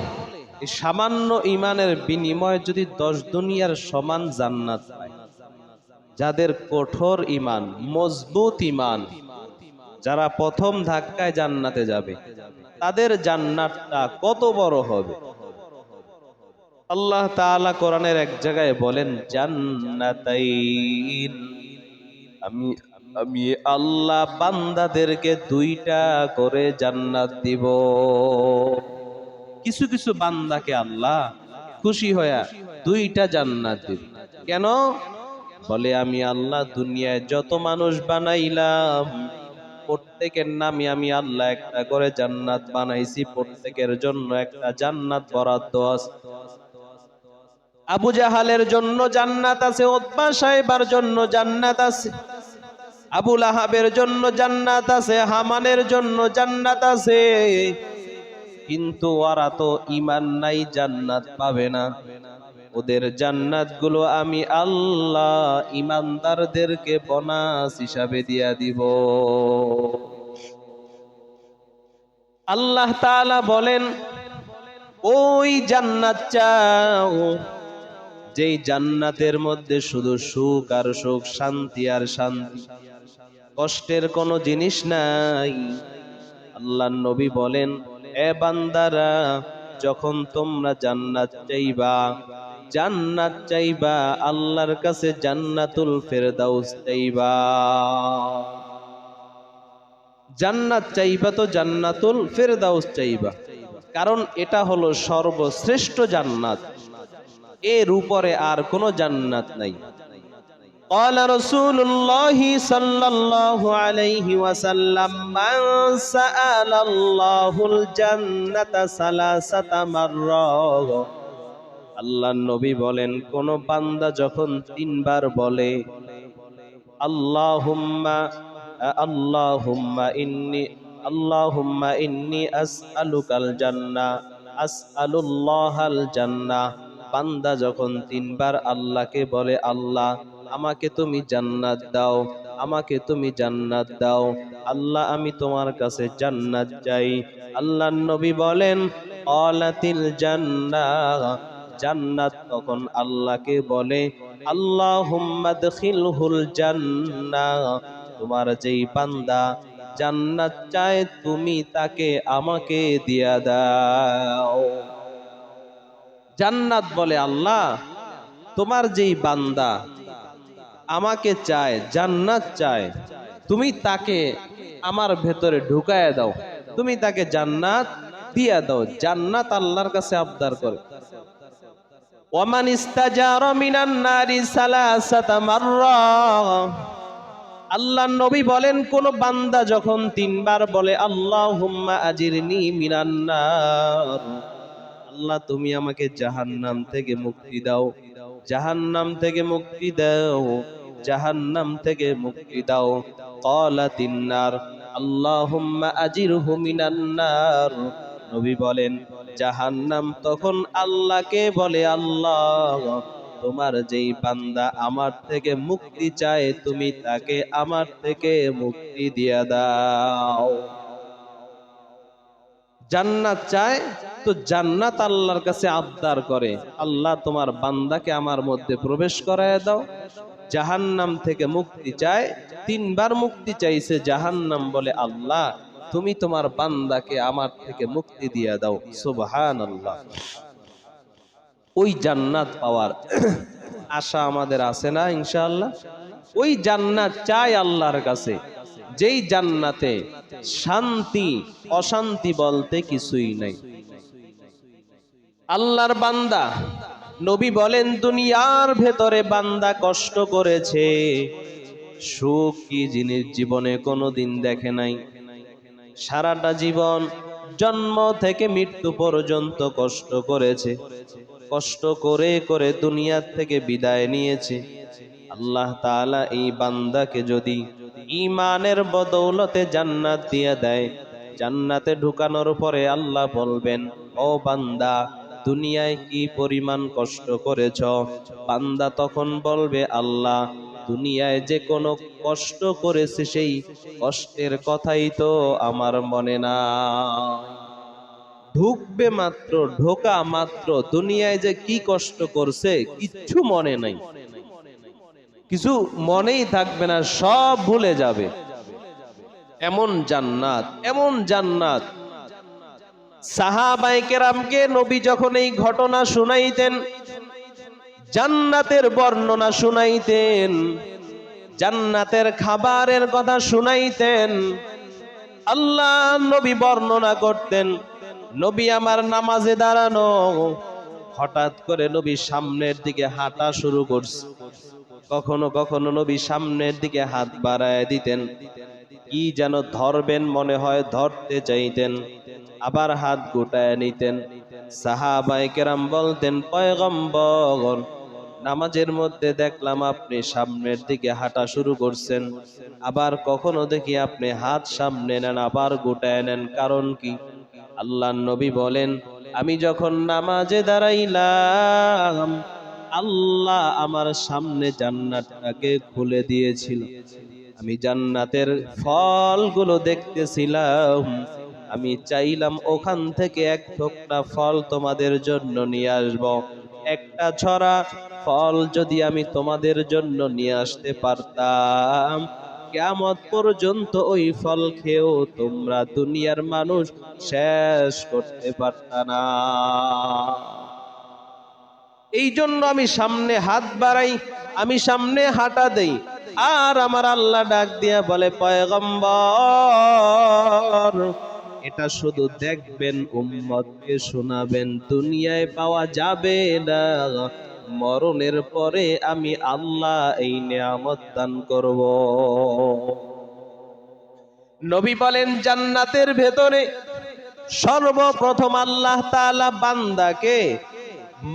এই সামান্য ঈমানের বিনিময়ে যদি 10 দুনিয়ার সমান জান্নাত পায়, যাদের কঠোর ঈমান, মজবুত ঈমান, যারা প্রথম ধাক্কায় জান্নাতে যাবে, তাদের জান্নাতটা কত বড় হবে। আল্লাহ তাআলা কোরআনের এক জায়গায় বলেন, জান্নাতাইন, আমি আমি আল্লাহ বান্দাদেরকে 2টা করে জান্নাত দিব। কিছু কিছু বান্দাকে আল্লাহ খুশি হয়ে 2টা জান্নাত দিব। কেন? বলে, আমি আল্লাহ দুনিয়ায় যত মানুষ বানাইলাম, প্রত্যেকের নামে আমি আল্লাহ একটা করে জান্নাত বানাইছি, প্রত্যেকের জন্য একটা জান্নাত বরাদ্দ আছে। আবু জাহালের জন্য জান্নাত আছে, উতবা সাহেবার জন্য জান্নাত আছে, আবু লাহাবের জন্য জান্নাত আছে, হামানের জন্য জান্নাত আছে। কিন্তু ওরা তো ঈমান নাই, জান্নাত পাবে না। ওদের জান্নাত গুলো আমি আল্লাহ ঈমানদারদেরকে বোনাস হিসাবে দিয়া দিব। আল্লাহ তাআলা বলেন, ওই জান্নাত চাও যেই জান্নাতের মধ্যে শুধু সুখ আর সুখ, শান্তি আর শান্তি, কষ্টের কোনো জিনিস নাই। আল্লাহর নবী বলেন, এ বান্দারা, যখন তোমরা জান্নাত চাইবা, জান্নাত চাইবা, আল্লাহর কাছে জান্নাতুল ফেরদাউস চাইবা। জান্নাত চাইবা তো জান্নাতুল ফেরদাউস চাইবা, কারণ এটা হলো সর্বশ্রেষ্ঠ জান্নাত, এর উপরে আর কোনো জান্নাত নাই। قال رسول الله صلى الله عليه وسلم من سأل الله الجنة 3 مرات। আল্লাহর নবী বলেন, কোন বান্দা যখন 3 বার বলে, আল্লাহুম্মা আল্লাহুম্মা ইন্নী আসআলুকাল জান্নাহ, আসআলুল্লাহাল জান্নাহ, বান্দা যখন 3 বার আল্লাহকে বলে, আল্লাহ আমাকে তুমি জান্নাত দাও, আমাকে তুমি জান্নাত দাও, আল্লাহ আমি তোমার কাছে জান্নাত চাই। আল্লাহর নবী বলেন, ক্বালাতিল জান্নাহ, জান্নাত তখন আল্লাহকে বলে, আল্লাহুম্মা আদখিলহুল জান্নাহ, তোমার যেই বান্দা জান্নাত চায় তুমি তাকে আমাকে দিয়া দাও। জান্নাত বলে, আল্লাহ তোমার যেই বান্দা আমাকে চায়, জান্নাত চায়, তুমি তাকে আমার ভেতরে ঢুকায় দাও, তুমি তাকে জান্নাত দিয়া দাও। জান্নাত আল্লাহর কাছে আবদার করে। ওয়ামান ইস্তাজারা মিনান নারি 3 মাররা, আল্লাহর নবী বলেন, কোন বান্দা যখন 3 বার বলে, আল্লাহুম্মা আজিরনি মিনান নার, আল্লাহ তুমি আমাকে জাহান্নাম থেকে মুক্তি দাও, জাহান্নাম থেকে মুক্তি দাও, জাহান্নাম থেকে মুক্তি দাও। ক্বালাতিন নার, আল্লাহুম্মা আজিরহু মিনান নার, নবী বলেন, জাহান্নাম তখন আল্লাহকে বলে, আল্লাহ তোমার যেই বান্দা আমার থেকে মুক্তি চায় তুমি তাকে আমার থেকে মুক্তি দিয়া দাও। জান্নাত চায় তো জান্নাত আল্লাহর কাছে আবদার করে, আল্লাহ তোমার বান্দাকে আমার মধ্যে প্রবেশ করায় দাও। জাহান্নাম থেকে মুক্তি চায়, 3 বার মুক্তি চাইছে, জাহান্নাম বলে, আল্লাহ তুমি তোমার বান্দাকে আমার থেকে মুক্তি দিয়া দাও। সুবহানাল্লাহ। ওই জান্নাত পাওয়ার আশা আমাদের আছে না? ইনশাআল্লাহ ওই জান্নাত চাই আল্লাহর কাছে, যেই জান্নাতে শান্তি অশান্তি বলতে কিছুই নাই। আল্লাহর বান্দা, নবী বলেন, দুনিয়ার ভেতরে বান্দা কষ্ট করেছে, সুখ কি জিনিস জীবনে কোনোদিন দেখে নাই। সারাটা জীবন জন্ম থেকে মৃত্যু পর্যন্ত কষ্ট করেছে, কষ্ট করে করে দুনিয়ার থেকে বিদায় নিয়েছে। আল্লাহ তাআলা এই বান্দাকে যদি ঈমানের বদৌলতে জান্নাত দিয়ে দেয়, জান্নাতে ঢুকানোর পরে আল্লাহ বলবেন, ও বান্দা, দুনিয়ায় কি পরিমাণ কষ্ট করেছ? বান্দা তখন বলবে, আল্লাহ, দুনিয়ায় যে কোনো কষ্ট করেছে সেই কষ্টের কথাই তো আমার মনে নাই। ঢুকবে মাত্র, ঢোকা মাত্র দুনিয়ায় যে কি কষ্ট করছে কিচ্ছু মনে নাই, কিছু মনেই থাকবে না, সব ভুলে যাবে। এমন জান্নাত, এমন জান্নাত। সাহাবায়ে কেরামকে নবী যখন এই ঘটনা শুনাইতেন, জান্নাতের বর্ণনা শুনাইতেন, জান্নাতের খাবারের কথা শুনাইতেন, আল্লাহ নবী বর্ণনা করতেন। নবী আমার নামাজে দাঁড়ানো, হঠাৎ করে নবী সামনের দিকে হাঁটা শুরু করছে। কখনো কখনো নবী সামনের দিকে হাত বাড়ায় দিতেন, কি যেন ধরবেন মনে হয়, ধরতে চাইতেন, আবার হাত গোটায় নিতেন। সাহাবায়ে কেরাম বলতেন, পয়গম্বর, নামাজের মধ্যে দেখলাম আপনি সামনের দিকে হাঁটা শুরু করছেন, আবার কখনো দেখি আপনি হাত সামনে নেন, আবার গোটায় নেন, কারণ কি? আল্লাহর নবী বলেন, আমি যখন নামাজে দাঁড়াইলাম, আল্লাহ আমার সামনে জান্নাতটাকে খুলে দিয়েছিল। আমি জান্নাতের ফলগুলো দেখতেছিলাম। আমি চাইলাম ওখান থেকে এক ঠোকরা ফল তোমাদের জন্য নিয়ে আসব। একটা ছড়া ফল যদি আমি তোমাদের জন্য নিয়ে আসতে পারতাম, কিয়ামত পর্যন্ত ওই ফল খেয়েও তোমরা দুনিয়ার মানুষ শেষ করতে পারতা না। এই জন্য আমি সামনে হাত বাড়াই, আমি সামনে হাঁটা দেই। আর আমার আল্লাহ ডাক দিয়া বলে, পয়গম্বর, এটা শুধু দেখবেন, উম্মতকে শোনাবেন, দুনিয়ায় পাওয়া যাবে না, মরণের পরে আমি আল্লাহ এই নিয়ামত দান করব। নবী বলেন, জান্নাতের ভেতরে সর্বপ্রথম আল্লাহ তাআলা বান্দাকে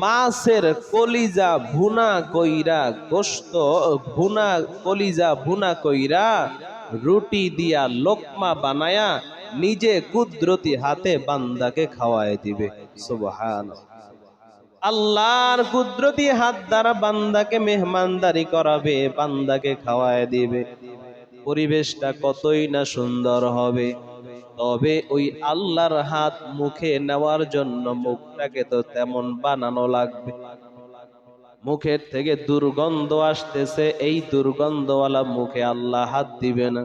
মাছের কলিজা ভুনা কইরা, গোশত ভুনা, কলিজা ভুনা কইরা, রুটি দিয়া লোকমা বানায়া নিজে কুদরতি হাতে বান্দাকে খাওয়ায় দিবে। সুবহানাল্লাহ। আল্লাহর কুদরতি হাত দ্বারা বান্দাকে মেহমানদারি করাবে, বান্দাকে খাওয়ায় দিবে। পরিবেশটা কতই না সুন্দর হবে। তবে ওই আল্লাহর হাত মুখে নেওয়ার জন্য মুখটাকে তো তেমন বানানো লাগবে। মুখের থেকে দুর্গন্ধ আসতেছে, এই দুর্গন্ধওয়ালা মুখে আল্লাহ হাত দিবে না।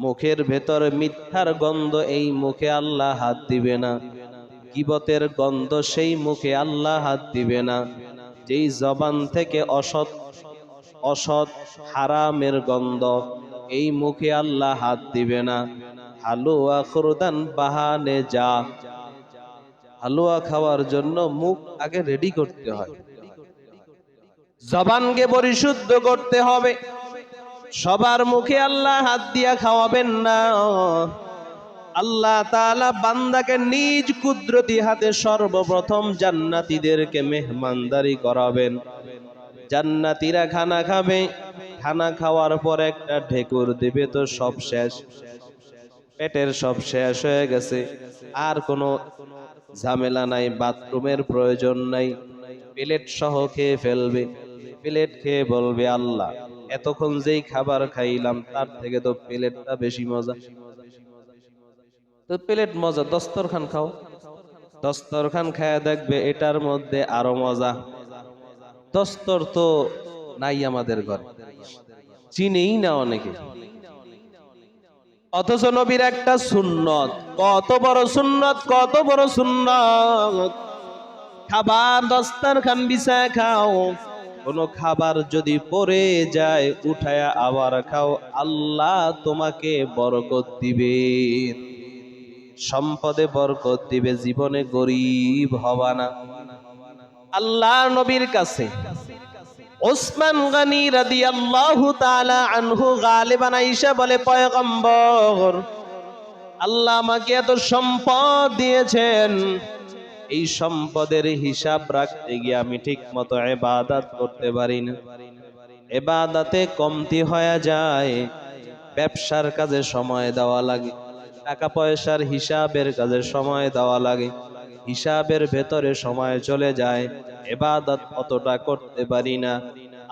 মুখের ভেতরে মিথ্যার গন্ধ, এই মুখে আল্লাহ হাত দিবে না। গীবতের গন্ধ, সেই মুখে আল্লাহ হাত দিবে না। যেই জবান থেকে অসৎ অসৎ হারামের গন্ধ, এই মুখে আল্লাহ হাত দিবে না। হালুয়া খুরদান বাহানে যা, হালুয়া খাওয়ার জন্য মুখ আগে রেডি করতে হয়, জবানকে পরিশুদ্ধ করতে হবে। সবার মুখে আল্লাহ হাত দিয়া খাওয়াবেন না। আল্লাহ তাআলা বান্দাকে নিজ কুদরতি হাতে সর্বপ্রথম জান্নাতীদেরকে মেহমানদারি করাবেন। জান্নাতীরা খানা খাবে, খানা খাওয়ার পর একটা ঢেকুর দিবে, তো সব শেষ, পেটের সব শেষ হয়ে গেছে, আর কোনো ঝামেলা নাই, বাথরুমের প্রয়োজন নাই, প্লেট সহ খেয়ে ফেলবে। প্লেট খেয়ে বলবে, আল্লাহ, এতক্ষণ যেই খাবার খাইলাম তার থেকে তো প্লেটটা বেশি মজা। তো প্লেট মজা, দস্তরখান খাও, দস্তরখান খায়া দেখবে এটার মধ্যে আরো মজা। দস্তর তো নাই আমাদের ঘরে, চিনেই না অনেকে। অথচ নবীর একটা সুন্নত, কত বড় সুন্নত, কত বড় সুন্নত। খাবার দস্তরখান বিছায় খাও, কোন খাবার যদি পড়ে যায় উঠায়া আবার খাও, আল্লাহ তোমাকে বরকত দিবে, সম্পদে বরকত দিবে, জীবনে গরিব হবা না। আল্লাহ নবীর কাছে ওসমান গনি রাদিয়াল্লাহু তাআলা আনহু গালিবান আয়েশা বলে, পয়গম্বর, আল্লাহ আমাকে এত সম্পদ দিয়েছেন, এই সম্পদের হিসাব রাখতে গিয়ে আমি ঠিক মতো ইবাদত করতে পারি না। ইবাদতে কমতি হয়ে যায়, ব্যবসার কাজে সময় দেওয়া লাগে, টাকা পয়সার হিসাবের কাজে সময় দেওয়া লাগে, হিসাবের ভেতরে সময় চলে যায়, ইবাদত অতটা করতে পারি না।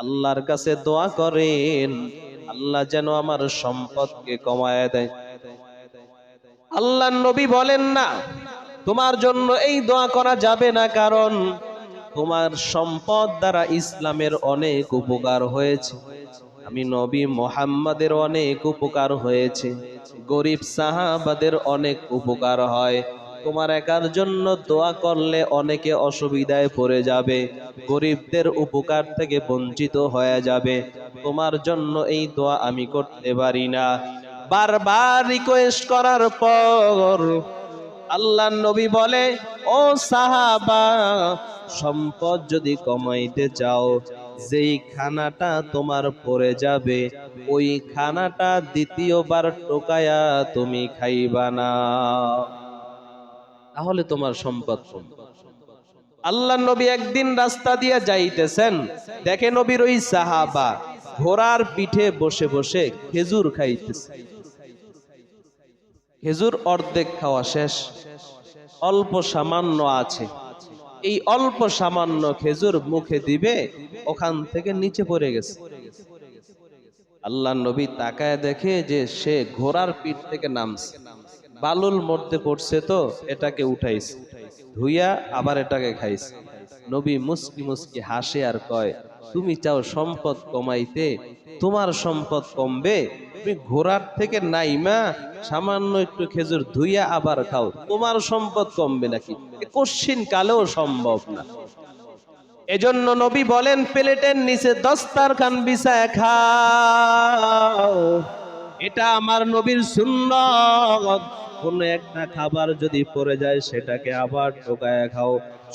আল্লাহর কাছে দোয়া করেন, আল্লাহ যেন আমার সম্পদকে কমায় দেয়। আল্লাহর নবী বলেন না তোমার জন্য এই দোয়া করা যাবে না, কারণ তোমার সম্পদ দ্বারা ইসলামের অনেক উপকার হয়েছে, আমি নবী মুহাম্মাদের অনেক উপকার হয়েছে, গরিব সাহাবাদের অনেক উপকার হয়। তোমার একার জন্য দোয়া করলে অনেকে অসুবিধায় পড়ে যাবে, গরিবদের উপকার থেকে বঞ্চিত হয়ে যাবে। তোমার জন্য এই দোয়া আমি করতে পারি না। বারবার রিকোয়েস্ট করার পর আল্লাহর নবী বলে, ও সাহাবা, সম্পদ যদি কমাইতে চাও, যেই খানাটা তোমার পড়ে যাবে ওই খানাটা দ্বিতীয়বার টোকায়া তুমি খাইবা না, তাহলে তোমার সম্পদ কমবে। আল্লাহর নবী একদিন রাস্তা দিয়ে যাইতেছেন, দেখে নবীর ওই সাহাবা ঘোড়ার পিঠে বসে বসে খেজুর খাইতেছে। খেজুর অর্ধেক খাওয়া শেষ, অল্প সামান্য আছে। এই অল্প সামান্য খেজুর মুখে দিবে, ওখান থেকে নিচে পড়ে গেছে। আল্লাহর নবী তাকায় দেখে যে সে ঘোড়ার পিঠ থেকে নামছে, বালুর মধ্যে পড়ছে, তো এটাকে উঠাইছে, ধুইয়া আবার এটাকে খাইছে। নবী মুস্কি মুস্কি হাসে আর কয়, তুমি চাও সম্পদ কমাইতে, তোমার সম্পদ কমবে? তুমি ঘোড়ার থেকে নাইমা সামান্য একটু খেজুর ধুইয়া আবার খাও, তোমার সম্পদ কমবে নাকি? কোশ্চিন কালেও সম্ভব না। এজন্য নবী বলেন, প্লেটের নিচে দস্তারখান বিছায় খাও, এটা আমার নবীর সুন্নাত। কোন একটা খাবার যদি পড়ে যায় সেটাকে আবার ঢোকায় খাও,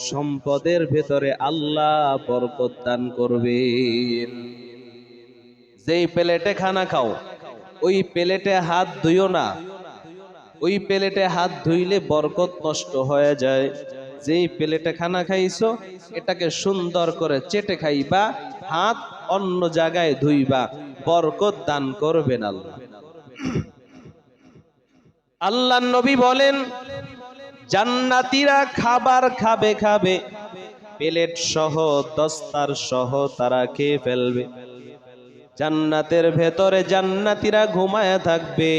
সম্পদের ভেতরে আল্লাহ বরকত দান করবেন। যেই প্লেটে খানা খাও ওই প্লেটে হাত ধুইও না, ওই প্লেটে হাত ধুইলে বরকত নষ্ট হয়ে যায়। যেই প্লেটে খানা খাইছো এটাকে সুন্দর করে চেটে খাইবা, হাত অন্য জায়গায় ধুইবা, বরকত দান করবেন আল্লাহ। আল্লাহর নবী বলেন, জান্নাতীরা খাবার খাবে খাবে, প্লেট সহ দস্তার সহ তারা খেয়ে ফেলবে। জান্নাতের ভেতরে জান্নাতীরা ঘুমায় থাকবে,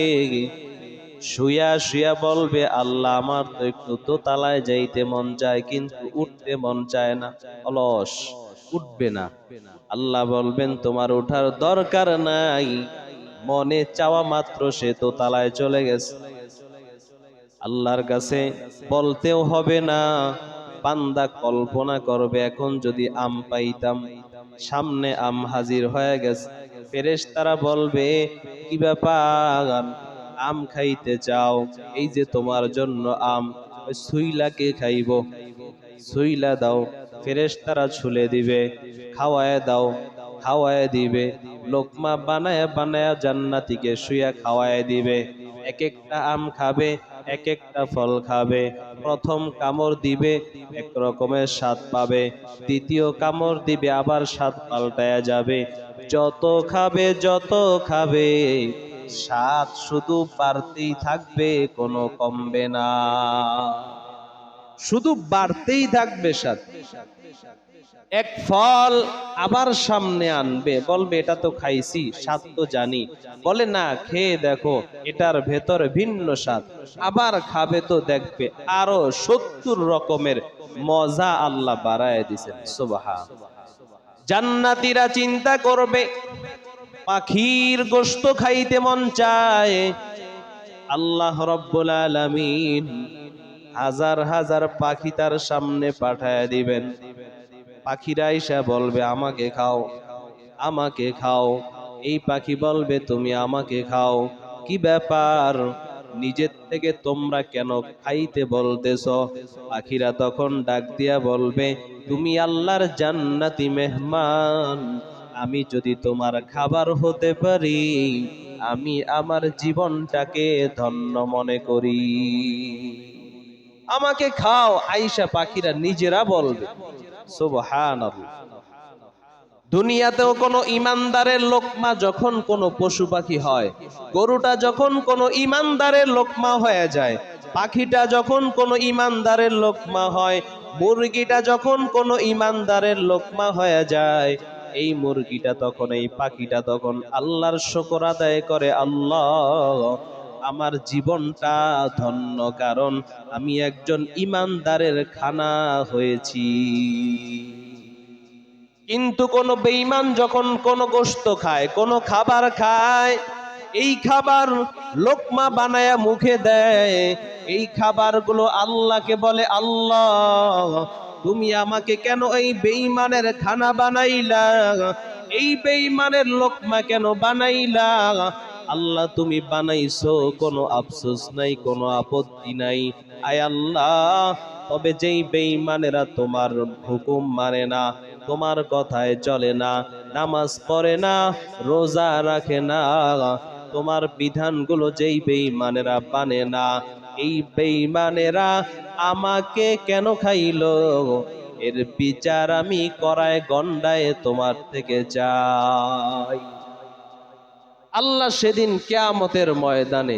শুয়া শুয়া বলবে, আল্লাহ আমার তো একটু দোতলায় যাইতে মন চায়, কিন্তু উঠতে মন চায় না, অলস, উঠবে না। আল্লাহ বলবেন, তোমার ওঠার দরকার নাই, মনে চাওয়া মাত্র সে দোতলায় চলে গেছে। আল্লাহর কাছে বলতেও হবে না, বান্দা কল্পনা করবে, এখন যদি আম পাইতাম, সামনে আম হাজির হয়ে গেছে, ফেরেশতারা বলবে, কি ব্যাপার, আম খাইতে চাও? এই যে তোমার জন্য আম, সুইলাকে খাইব, সুইলা দাও। ফেরেশতারা ছুলে দিবে, খাওয়ায় দাও, খাওয়ায় দিবে, লোকমা বানায় বানায় জান্নাতীকে শুয়া খাওয়ায় দিবে। এক একটা আম খাবে, এক একটা ফল খাবে, প্রথম কামড় দিবে এক রকমের স্বাদ পাবে, দ্বিতীয় কামড় দিবে আবার স্বাদ পাল্টায়া যাবে, যত খাবে যত খাবে স্বাদ শুধু বাড়তেই থাকবে, কোনো কমবে না, শুধু বাড়তেই থাকবে স্বাদ। এক ফল আবার সামনে আনবে, বলবে এটা তো খাইছি, স্বাদ তো জানি, বলে না, খেয়ে দেখো, এটার ভেতরে ভিন্ন স্বাদ। আবার খাবে তো দেখবে আরো 70 রকমের মজা আল্লাহ বাড়ায় দিয়েছেন। সুবহানাল্লাহ। জান্নাতীরা চিন্তা করবে, পাখির গোশত খাইতে মন চায়, আল্লাহ রাব্বুল আলামিন হাজার হাজার পাখি তার সামনে পাঠায় দিবেন। পাখিরা এসে বলবে, আমাকে খাও, আমাকে খাও। এই পাখি বলবে, তুমি আমাকে খাও। কি ব্যাপার, নিজের থেকে তোমরা কেন খাইতে বলতেছ? পাখিরা তখন ডাক দিয়া বলবে, তুমি আল্লাহর জান্নাতি মেহমান, আমি যদি তোমার খাবার হতে পারি, আমি আমার জীবনটাকে ধন্য মনে করি, আমাকে খাও। আয়েশা পাখিরা নিজেরা বলবে। সুবহানাল্লাহ। দুনিয়াতেও কোনো ইমানদারের লোকমা যখন কোনো পশু পাখি হয়, গরুটা যখন কোনো ইমানদারের লোকমা হয়ে যায়, পাখিটা যখন কোনো ইমানদারের লোকমা হয়, মুরগিটা যখন কোনো ইমানদারের লোকমা হয়ে যায়, এই মুরগিটা তখন, এই পাখিটা তখন আল্লাহর শুকর আদায় করে, আল্লাহ আমার জীবনটা ধন্য, কারণ আমি একজন ইমানদারের খানা হয়েছি। কিন্তু কোন বেঈমান যখন কোন গোশত খায়, কোন খাবার খায়, এই খাবার লোকমা বানায়া মুখে দেয়, এই খাবারগুলো আল্লাহকে বলে, আল্লাহ তুমি আমাকে কেন এই বেঈমানের খানা বানাইলা, এই বেঈমানের লোকমা কেন বানাইলা? আল্লাহ তুমি বানাইছো, কোনো আফসোস নাই, কোনো আপত্তি নাই। আয় আল্লাহ, তবে যেই বেঈমানেরা তোমার হুকুম মানে না, তোমার কথায় চলে না, নামাজ পড়ে না, রোজা রাখে না, তোমার বিধানগুলো যেই বেঈমানেরা মানে না, এই বেঈমানেরা আমাকে কেন খাইলো, এর বিচার আমি করায় গন্ডায় তোমার থেকে চাই। আল্লাহ সেদিন কিয়ামতের ময়দানে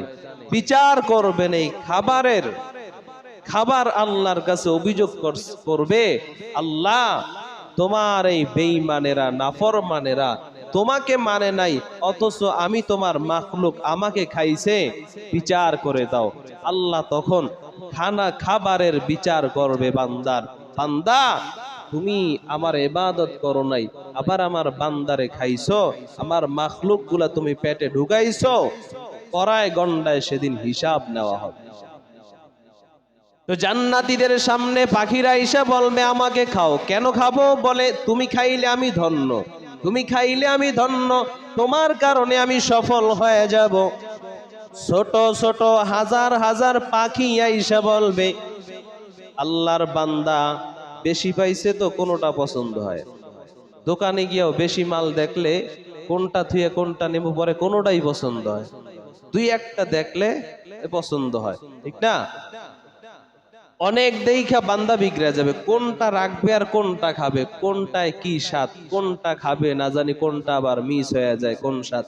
বিচার করবেন এই খাবারের। খাবার আল্লাহর কাছে অভিযোগ করবে, আল্লাহ তোমার এই বেঈমানেরা, নাফরমানেরা তোমাকে মানে নাই, অথচ আমি তোমার মাখলুক, আমাকে খাইছে, বিচার করে দাও। আল্লাহ তখন খাবারের বিচার করবে বান্দার, বান্দা তুমি আমার ইবাদত করো নাই, আবার আমার বান্দারে খাইছো, আমার মাখলুক গুলা তুমি পেটে ঢুকাইছো, করায় গন্ডায় সেদিন হিসাব নেওয়া হবে। তো জান্নাতীদের সামনে পাখিরা এসে বলবে, আমাকে খাও। কেন খাবো? বলে, তুমি খাইলে আমি ধন্য, তুমি খাইলে আমি ধন্য, তোমার কারণে আমি সফল হয়ে যাব। ছোট ছোট হাজার হাজার পাখি আইসা বলবে, আল্লাহর বান্দা বেশি পাইছে তো কোনোটা পছন্দ হয়, দোকানে গিয়েও বেশি মাল দেখলে কোনটা থুয়ে কোনটা নেব পরে কোনোটাই পছন্দ হয়, দুই একটা দেখলে পছন্দ হয়, ঠিক না? অনেক দেখা বান্দা বিগড়ে যাবে, কোনটা রাখবে আর কোনটা খাবে, কোনটায় কি স্বাদ, কোনটা খাবে না জানি কোনটা আবার মিস হয়ে যায়, কোন স্বাদ।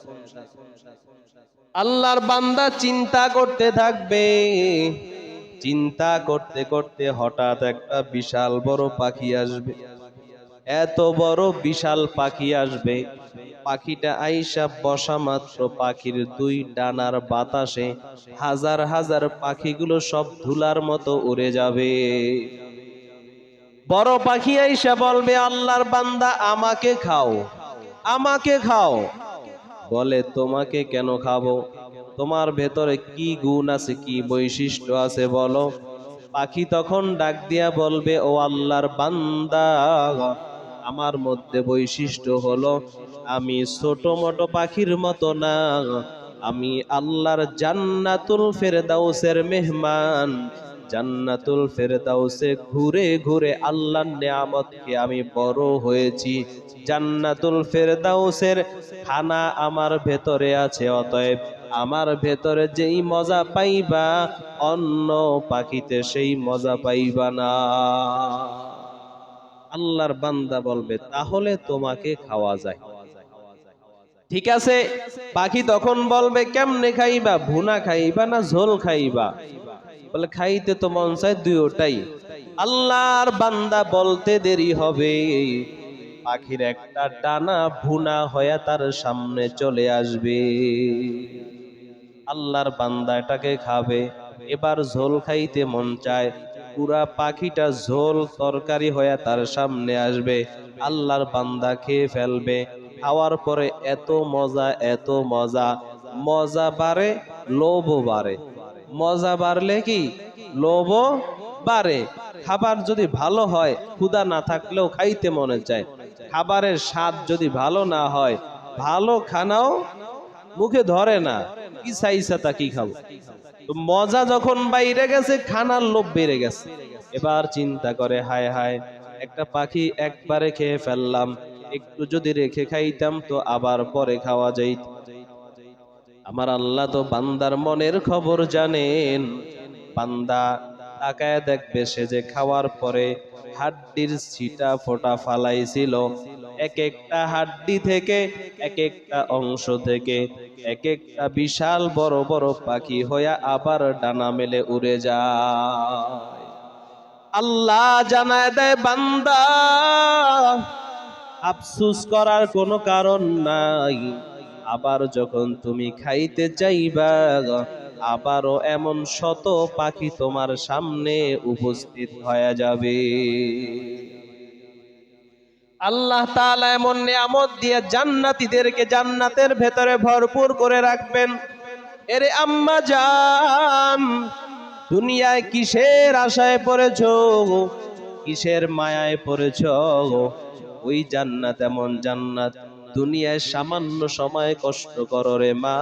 আল্লাহর বান্দা চিন্তা করতে থাকবে, চিন্তা করতে করতে হঠাৎ একটা বিশাল বড় পাখি আসবে। এত বড় বিশাল পাখি আসবে, পাখিটা আইসা বসা মাত্র পাখির দুই ডানার বাতাসে হাজার হাজার পাখিগুলো সব ধুলার মতো উড়ে যাবে। বড় পাখি আইসা বলবে, আল্লাহর বান্দা আমাকে খাও, আমাকে খাও। বলে, তোমাকে কেন খাবো? তোমার ভেতরে কি গুণ আছে, কি বৈশিষ্ট্য আছে বলো। পাখি তখন ডাক দিয়া বলবে, ও আল্লাহর বান্দা, আমার মধ্যে বৈশিষ্ট্য হলো আমি ছোট মোটো পাখির মতো না, আমি আল্লাহর জান্নাতুল ফেরদাউসের মেহমান। জান্নাতুল ফেরদাউসে ঘুরে ঘুরে আল্লাহর নিয়ামতকে আমি বড় হয়েছি, জান্নাতুল ফেরদাউসের খানা আমার ভেতরে আছে, অতএব আমার ভেতরে যেই মজা পাইবা অন্য পাখিতে সেই মজা পাইবা না। আল্লাহর বান্দা বলবে, তাহলে তোমাকে খাওয়া যায়। ঠিক আছে, পাখি তখন বলবে, কেমনে খাইবা? ভুনা খাইবা না ঝোল খাইবা? বলে, খাইতে তো মন চায় দুইটাই। আল্লাহর বান্দা বলতে দেরি হবে, পাখির একটা ডানা ভুনা হয়ে তার সামনে চলে আসবে। আল্লাহর বান্দা এটাকে খাবে, এবার ঝোল খাইতে মন চায়, পুরা পাখিটা ঝোল তরকারি হয়ে তার সামনে আসবে। আল্লাহর বান্দা খেয়ে ফেলবে, খাওয়ার পরে এত মজা, এত মজা, মজা বাড়ে লোভ বাড়ে, মজা বাড়লে কি লোভ বাড়ে। খাবার যদি ভালো হয় ক্ষুধা না থাকলেও খাইতে মনে চায়, খাবারের স্বাদ যদি ভালো না হয় ভালো খানাও মুখে ধরে না, কি চাইছা তা কি খাবো। তো মজা যখন বাইরে গেছে, খানার লোভ বেড়ে গেছে। এবার চিন্তা করে, হায় হায়, একটা পাখি একবারে খেয়ে ফেললাম, একটু যদি রেখে খাইতাম তো আবার পরে খাওয়া যাইত। আমার আল্লাহ তো বান্দার মনের খবর জানেন। বান্দা তাকায় দেখবে, সে যে খাওয়ার পরে হাড্ডির ছিটা ফোটা ফালাইছিল। এক একটা হাড্ডি থেকে, এক একটা অংশ থেকে এক একটা বিশাল বড় বড় পাখি হইয়া আবার ডানা মেলে উড়ে যায়। আল্লাহ জানায় দেয়, বান্দা আফসোস করার কোনো কারণ নাই। আবার যখন তুমি খাইতে চাইবা, আবারও এমন শত পাখি তোমার সামনে উপস্থিত হয়ে যাবে। আল্লাহ তাআলা এমন নিয়ামত দিয়ে জান্নাতীদেরকে জান্নাতের ভেতরে ভরপুর করে রাখবেন। এরে আম্মা জান, দুনিয়ায় কিসের আশায় পড়েছো, কিসের মায়ায় পড়েছো? ওই জান্নাত এমন জান্নাত, দুনিয়ায় সামান্য সময় কষ্ট করো রে মা,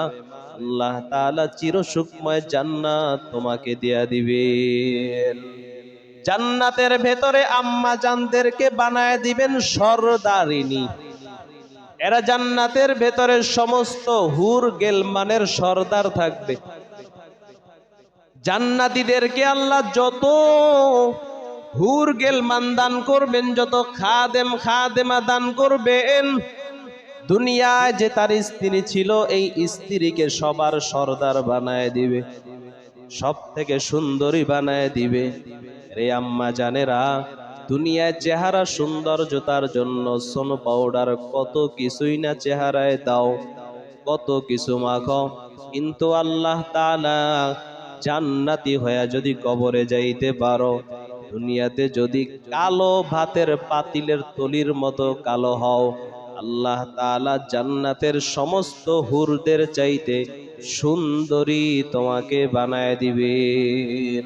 আল্লাহ তাআলা চিরসুখময় জান্নাত তোমাকে দিয়া দিবেন। জান্নাতের ভেতরে আম্মা জানদেরকে বানায় দিবেন সরদারিনী। এরা জান্নাতের ভেতরে সমস্ত হুর গেলমানের সরদার থাকবে। জান্নাতীদেরকে আল্লাহ যত হুর গেলমান দান করবেন, যত খাদেম খাদেমা দান করবেন, দুনিয়ায় যে তার স্ত্রী ছিল এই স্ত্রীকে সবার সরদার বানায় দিবে, সব থেকে সুন্দরী বানায় দিবে। রে আম্মা জানেরা, দুনিয়ায় চেহারা সৌন্দর্যতার জন্য সোনো পাউডার কত কিছুই না চেহারায় দাও, কত কিছু মাখো, কিন্তু আল্লাহ তাআলা জান্নাতি হয়ে যদি কবরে যাইতে পারো, দুনিয়াতে যদি কালো ভাতের পাতিলের তলির মতো কালো হও, আল্লাহ তাআলা জান্নাতের সমস্ত হুরদের চাইতে সুন্দরী তোমাকে বানায় দিবেন।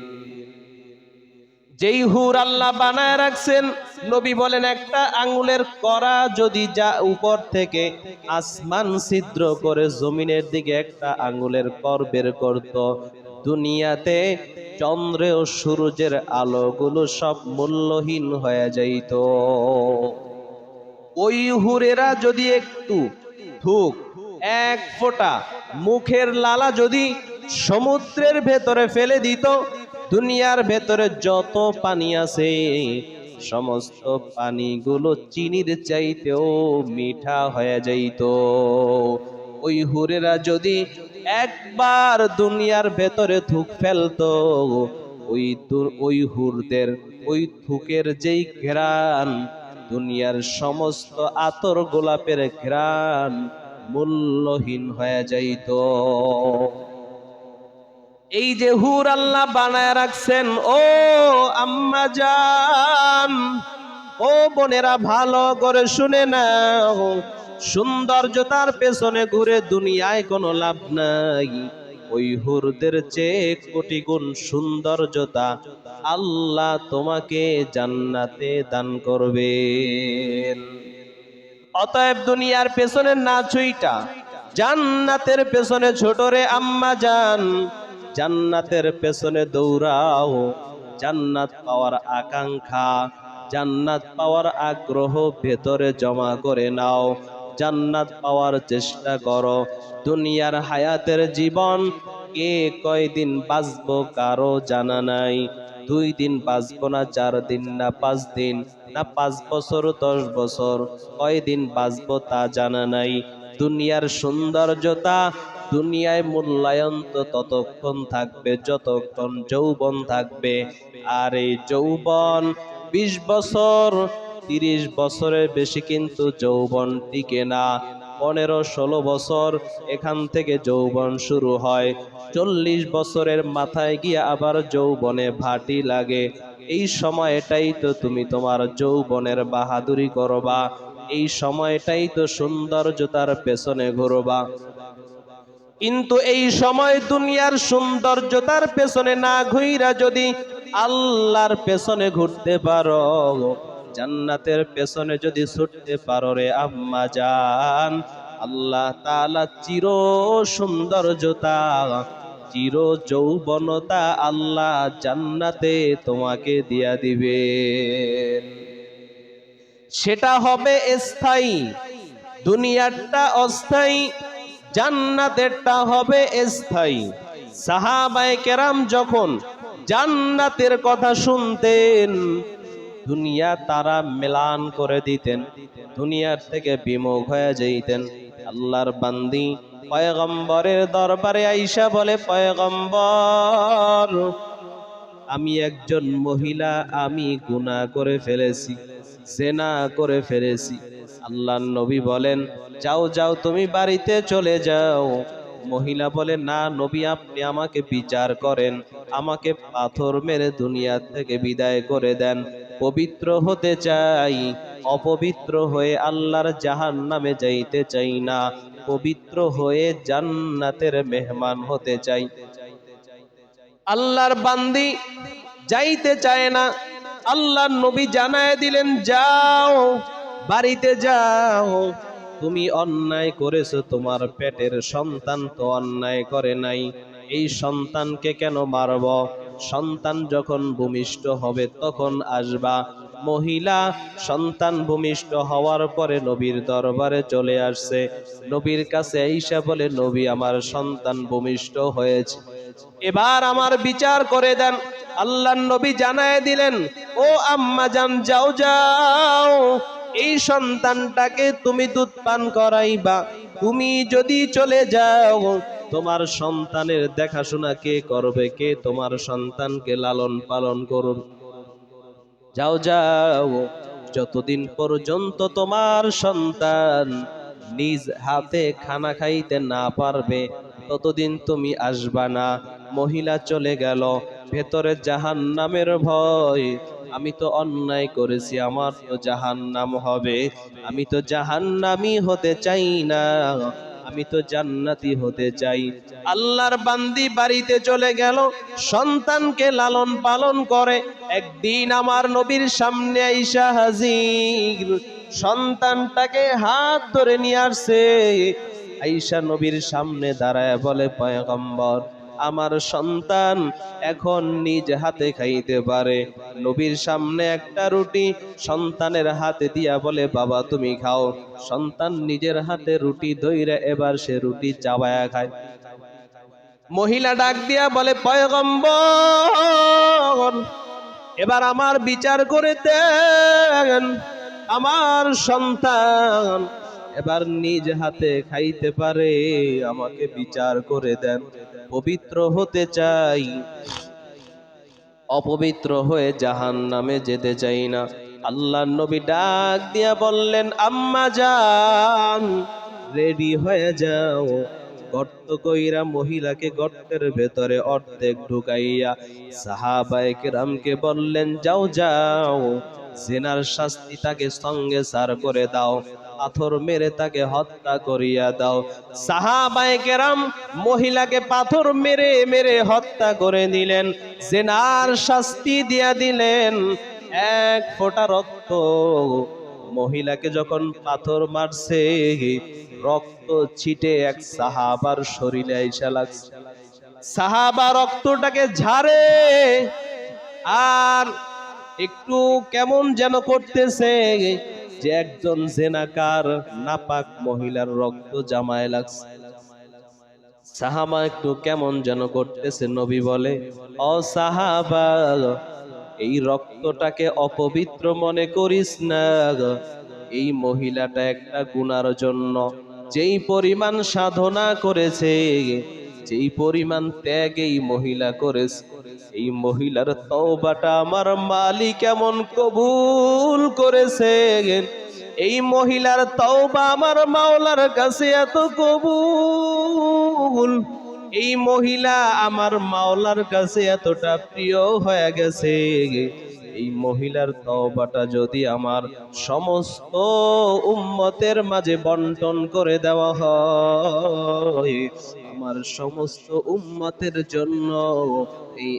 যেই হুর আল্লাহ বানায় রাখছেন, নবী বলেন একটা আঙ্গুলের কড়া যদি যা উপর থেকে আসমান ছিদ্র করে জমিনের দিকে একটা আঙ্গুলের কর বের করত, দুনিয়াতে চন্দ্র ও সূর্যের আলোগুলো সব মূল্যহীন হয়ে যাইত। ওই হুরেরা যদি একটু থুক, এক ফোঁটা মুখের লালা যদি সমুদ্রের ভেতরে ফেলে দিত, দুনিয়ার ভেতরে যত পানি আছে সমস্ত পানিগুলো চিনির চাইতেও মিঠা হয়ে যাইত। ওই হুরেরা যদি একবার দুনিয়ার ভেতরে থুক ফেলতো, ওই হুরদের ওই থুকের যেই ঘ্রাণ, দুনিয়ার সমস্ত আতর গোলাপের ঘ্রাণ মূল্যহীন হয়ে যাইত। এই যে হুর আল্লাহ বানায় রাখছেন, ও আম্মা জান, ও বোনেরা ভালো করে শুনে নাও, সৌন্দর্যতার পেছনে ঘুরে দুনিয়ায় কোনো লাভ নাই। ওই হুরদের চেয়ে কোটি গুণ সৌন্দর্যতা আল্লাহ তোমাকে জান্নাতে দান করবেন। অতএব দুনিয়ার পেছনে না ছুইটা জান্নাতের পেছনে ছোট রে আম্মা জান, জান্নাতের পেছনে দৌড়াও। জান্নাত পাওয়ার আকাঙ্ক্ষা, জান্নাত পাওয়ার আগ্রহ ভেতরে জমা করে নাও, জান্নাত পাওয়ার চেষ্টা করো। দুনিয়ার হায়াতের জীবন কে কয়দিন বাঁচবো কারো জানা নাই। 2 দিন বাঁচবো না, 4 দিন না 5 দিন না 5 বছর 10 বছর, কয়দিন বাঁচবো তা জানা নাই। দুনিয়ার সৌন্দর্যতা, দুনিয়ায় মূল্যায়ন তো ততক্ষণ থাকবে যতক্ষণ যৌবন থাকবে। আর এই যৌবন 20 বছর 30 বছরের বেশি কিন্তু যৌবন টিকে না। 15-16 বছর এখান থেকে যৌবন শুরু হয়, 40 বছরের মাথায় গিয়ে আবার যৌবনে ভাটি লাগে। এই সময়টাই তো তুমি তোমার যৌবনের বাহাদুরি করবা, এই সময়টাই তো সৌন্দর্যতার পেছনে ঘুরবা। কিন্তু এই সময় দুনিয়ার সৌন্দর্যতার পেছনে না ঘুইরা যদি আল্লাহর পেছনে ঘুরতে পারো, জান্নাতের পেছনে যদি ছুটতে পারো রে আম্মা জান, আল্লাহ তাআলা চির সৌন্দর্যতা, চির যৌবনতা আল্লাহ জান্নাতে তোমাকে দিয়া দিবে। সেটা হবে স্থায়ী, দুনিয়াটা অস্থায়ী, জান্নাতেরটা হবে স্থায়ী। সাহাবায়ে কেরাম যখন জান্নাতের কথা শুনতেন, দুনিয়া তারা মেলান করে দিতেন, দুনিয়ার থেকে বিমুখ হয়ে যাইতেন। আল্লাহর বান্দি পয়গম্বরের দরবারে আইসা বলে, পয়গম্বর, আমি একজন মহিলা, আমি গুনাহ করে ফেলেছি, জিনা করে ফেলেছি। আল্লাহর নবী বলেন, যাও যাও, তুমি বাড়িতে চলে যাও। মহিলা বলে, না নবী, আপনি আমাকে বিচার করেন, আমাকে পাথর মেরে দুনিয়া থেকে বিদায় করে দেন। পবিত্র হতে চাই, অপবিত্র হয়ে আল্লাহর জাহান্নামে যাইতে চাই না, পবিত্র হয়ে জান্নাতের মেহমান হতে চাই। আল্লাহর বান্দি যাইতে চায় না। আল্লাহর নবী জানায় দিলেন, যাও, বাড়িতে যাও। তুমি অন্যায় করেছো, তোমার পেটের সন্তান তো অন্যায় করে নাই, এই সন্তানকে কেন মারব? সন্তান যখন ভূমিষ্ঠ হবে তখন আসবা। মহিলা সন্তান ভূমিষ্ঠ হওয়ার পরে নবীর দরবারে চলে আসছে। নবীর কাছে আইসা বলে, নবী, আমার সন্তান ভূমিষ্ঠ হয়েছে, এবার আমার বিচার করে দেন। আল্লাহর নবী জানায় দিলেন, ও আম্মা জান, যাও যাও, এই সন্তানটাকে তুমি দুধ পান করাইবা। তুমি যদি চলে যাও, তোমার সন্তানের দেখাশোনা কে করবে? কে তোমার সন্তানকে লালন পালন করবে? যাও যাও, যতদিন পর্যন্ত তোমার সন্তান নিজ হাতে খানা খাইতে না পারবে ততদিন তুমি আসবা না। মহিলা চলে গেল। ভেতরে জাহান্নামের ভয়, আমি তো অন্যায় করেছি, আমার তো জাহান্নাম হবে, আমি তো জাহান্নামী হতে চাই না, আমি তো জান্নাতি হতে চাই। আল্লাহর বান্দি বাড়িতে চলে গেল, সন্তানকে লালন পালন করে। একদিন আমার নবীর সামনে আইসা হাজির, সন্তানটাকে হাত ধরে নিয়ে আসছে। আইসা নবীর সামনে দাঁড়ায় বলে, পয়গম্বর, আমার সন্তান এখন নিজ হাতে খাইতে পারে। নবীর সামনে একটা রুটি সন্তানের হাতে দিয়া বলে, বাবা তুমি খাও। সন্তান নিজের হাতে রুটি ধইরা এবার সে রুটি চাবায়া খায়। মহিলা ডাক দিয়া বলে, পয়গম্বর, এবার আমার বিচার করে দেন, আমার সন্তান এবার নিজ হাতে খাইতে পারে, আমাকে বিচার করে দেন। পবিত্র হতে চাই, অপবিত্র হয়ে জাহান্নামে যেতে চাই না। আল্লাহর নবী ডাক দিয়া বললেন, আম্মা জান, রেডি হয়ে যাও। গর্ত কইরা মহিলাকে গর্তের ভেতরে অর্ধেক ঢুকাইয়া সাহাবায়ে কেরামকে বললেন, যাও যাও, জিনার শাস্তি তাকে সঙ্গে সার করে দাও, পাথর মেরে তাকে হত্যা করিয়া দাও। সাহাবায়ে কেরাম মহিলাকে পাথর মেরে মেরে হত্যা করে দিলেন, জিনার শাস্তি দিয়া দিলেন। এক ফোঁটা রক্ত, মহিলাকে যখন পাথর মারছে রক্ত ছিটে এক সাহাবার শরীরে আইসা লাগছে। সাহাবা রক্তটাকে ঝাড়ে আর একটু কেমন যেন করতেছে যে একজন জেনাকার নাপাক মহিলার রক্ত জামায় লাগছে। সাহাবা একটু কেমন যেন করতেছে। নবী বলে, ও সাহাবা, এই রক্তটাকে অপবিত্র মনে করিস না। এই মহিলাটা একটা গুনার জন্য যেই পরিমাণ সাধনা করেছে, যেই পরিমাণ ত্যাগ এই মহিলা করেছে, এই মহিলার তওবাটা আমার মালিক এমন কবুল করেছে। এই মহিলার তওবা আমার মাওলার কাছে এত কবুল, এই মহিলা আমার মাওলার কাছে এতটা প্রিয় হয়ে গেছে। এই মহিলার তওবাটা যদি আমার সমস্ত উম্মতের মাঝে বন্টন করে দেওয়া হয়, আমার সমস্ত উম্মতের জন্য এই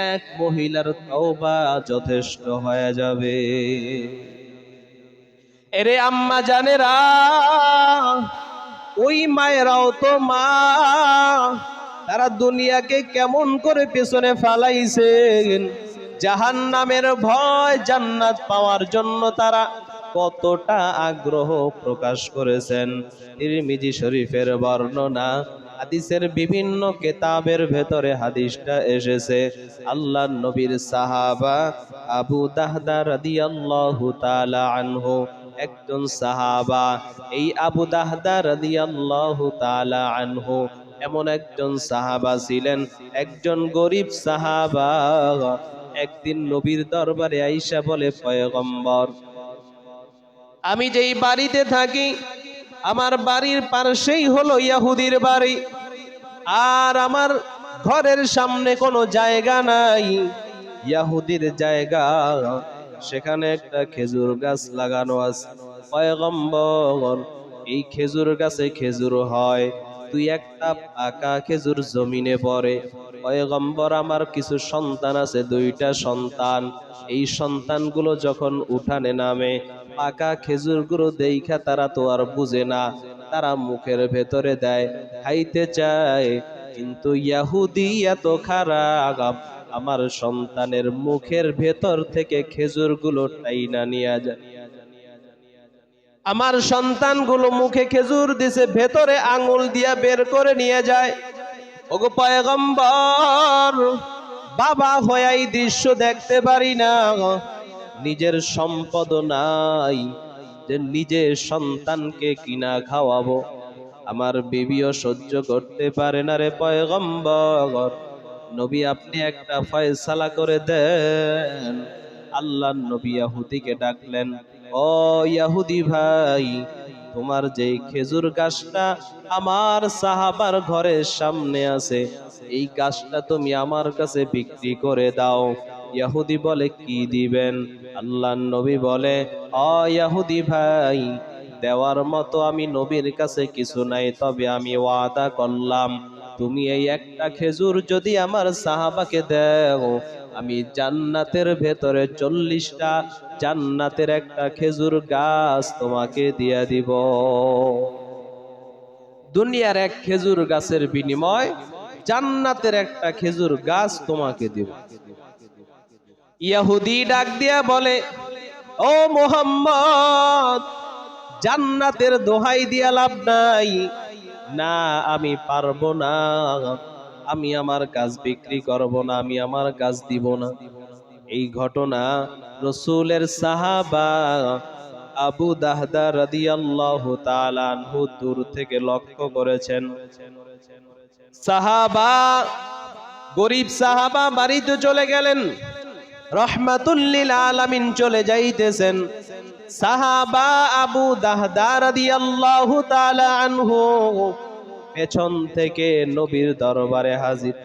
এক মহিলার তওবা যথেষ্ট হয়ে যাবে। এরে আম্মা জানেরা, ওই মায়েরাও তো মা, তারা দুনিয়াকে কেমন করে পেছনে ফালাইছেন। জাহান্নামের ভয়, জান্নাত পাওয়ার জন্য তারা কতটা আগ্রহ প্রকাশ করেছেন। তিরমিজি শরীফের বর্ণনা, হাদিসের বিভিন্ন কিতাবের ভেতরে হাদিসটা এসেছে। আল্লাহর নবীর সাহাবা আবু দাহদা রাদিয়াল্লাহু তাআলা আনহু একজন সাহাবা। এই আবু দাহদা রাদিয়াল্লাহু তাআলা আনহু এমন একজন সাহাবা ছিলেন, একজন গরিব সাহাবা। একদিন নবীর দরবারে আইসা বলে, পয়গম্বর, আমি যেই বাড়িতে থাকি আমার বাড়ির পাশেই হলো ইহুদির বাড়ি, আর আমার ঘরের সামনে কোনো জায়গা নাই, ইহুদির জায়গা, সেখানে একটা খেজুর গাছ লাগানো আছে। পয়গম্বর, এই খেজুর গাছে খেজুর হয়, তুই একটা পাকা খেজুর জমিনে পড়ে। পয়গম্বর, আমার কিছু সন্তান আছে, দুইটা সন্তান, এই সন্তানগুলো যখন উঠানে নামে পাকা খেজুরগুলো দেইখা তারা তো আর বুঝে না, তারা মুখের ভেতরে দেয়, খাইতে চায়, কিন্তু ইহুদি এত খারাপ, আমার সন্তানের মুখের ভেতর থেকে খেজুরগুলো টাইনা নিয়ে যায়। আমার সন্তানগুলো মুখে খেজুর দিছে, ভেতরে আঙুল দিয়া বের করে নিয়ে যায়। ওগো পয়গম্বর, বাবা হয়ে এই দৃশ্য দেখতে পারি না, নিজের সম্পদ নাই যে নিজের সন্তানকে কিনা খাওয়াবো, আমার বিবিও সহ্য করতে পারে না রে পয়গম্বর, নবী আপনি একটা ফয়সালা করে দেন। আল্লাহর নবী ইহুদিকে ডাকলেন, ও ইহুদি ভাই, তোমার যেই খেজুর গাছটা আমার সাহাবার ঘরের সামনে আছে, এই গাছটা তুমি আমার কাছে বিক্রি করে দাও। ইহুদি বলে, কি দিবেন? আল্লাহর নবী বলে, ও ইহুদি ভাই, দেওয়ার মতো আমি নবীর কাছে কিছু নাই, তবে আমি ওয়াদা করলাম, তুমি এই একটা খেজুর যদি আমার সাহাবাকে দাও, আমি জান্নাতের ভেতরে 40টা জান্নাতের একটা খেজুর গাছ তোমাকে দিয়া দিব। দুনিয়ার এক খেজুর গাছের বিনিময় জান্নাতের একটা খেজুর গাছ তোমাকে দিব। ইহুদি ডাক দিয়া বলে, ও মুহাম্মদ, জান্নাতের দোহাই দিয়া লাভ নাই, না আমি পারবো না, আমি আমার গাছ বিক্রি করব না, আমি আমার গাছ দিব না। এই ঘটনা রাসূলের সাহাবা আবু দাহদা রাদিয়াল্লাহু তাআলা আনহু দূর থেকে লক্ষ্য করেছেন। সাহাবা, গরিব সাহাবা বাড়িতে চলে গেলেন, রহমাতুল লিল আলামিন চলে যাইতেছেন। সাহাবা আবু দাহদা রাদিয়াল্লাহু তাআলা আনহু পেছন থেকে নবীর দরবারে হাজির,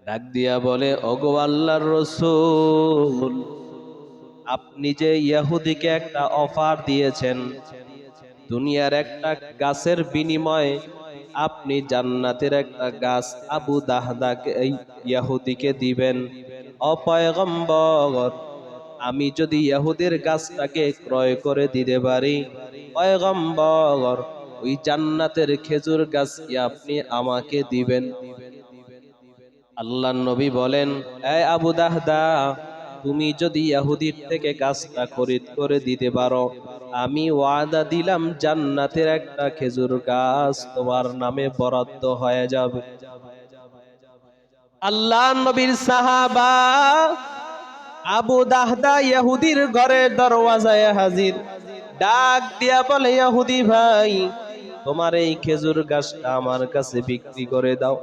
ডাক দিয়া বলে, ওগো আল্লাহর রাসূল, আপনি যে ইহুদিকে একটা অফার দিয়েছেন, দুনিয়ার একটা গাছের বিনিময়ে আপনি জান্নাতের একটা গাছ আবু দাহদাকে এই ইহুদিকে দিবেন। ও পয়গম্বর, আমি যদি ইহুদের গাছটাকে ক্রয় করে দিতে পারি, পয়গম্বর, ওই জান্নাতের খেজুর গাছ কি আপনি আমাকে দিবেন? আল্লাহর নবী বলেন, এই আবু দাহদা, তুমি যদি ইহুদির থেকে গাছটা খরিদ করে দিতে পারো, আমি ওয়াদা দিলাম জান্নাতের একটা খেজুর গাছ তোমার নামে বরাদ্দ হয়ে যাবে। আল্লাহর নবীর সাহাবা আবু দাহদা ইহুদির ঘরের দরওয়াজায় হাজির, ডাক দিয়া বলে, ইহুদি ভাই, তোমার এই খেজুর গাছটা আমার কাছে বিক্রি করে দাও।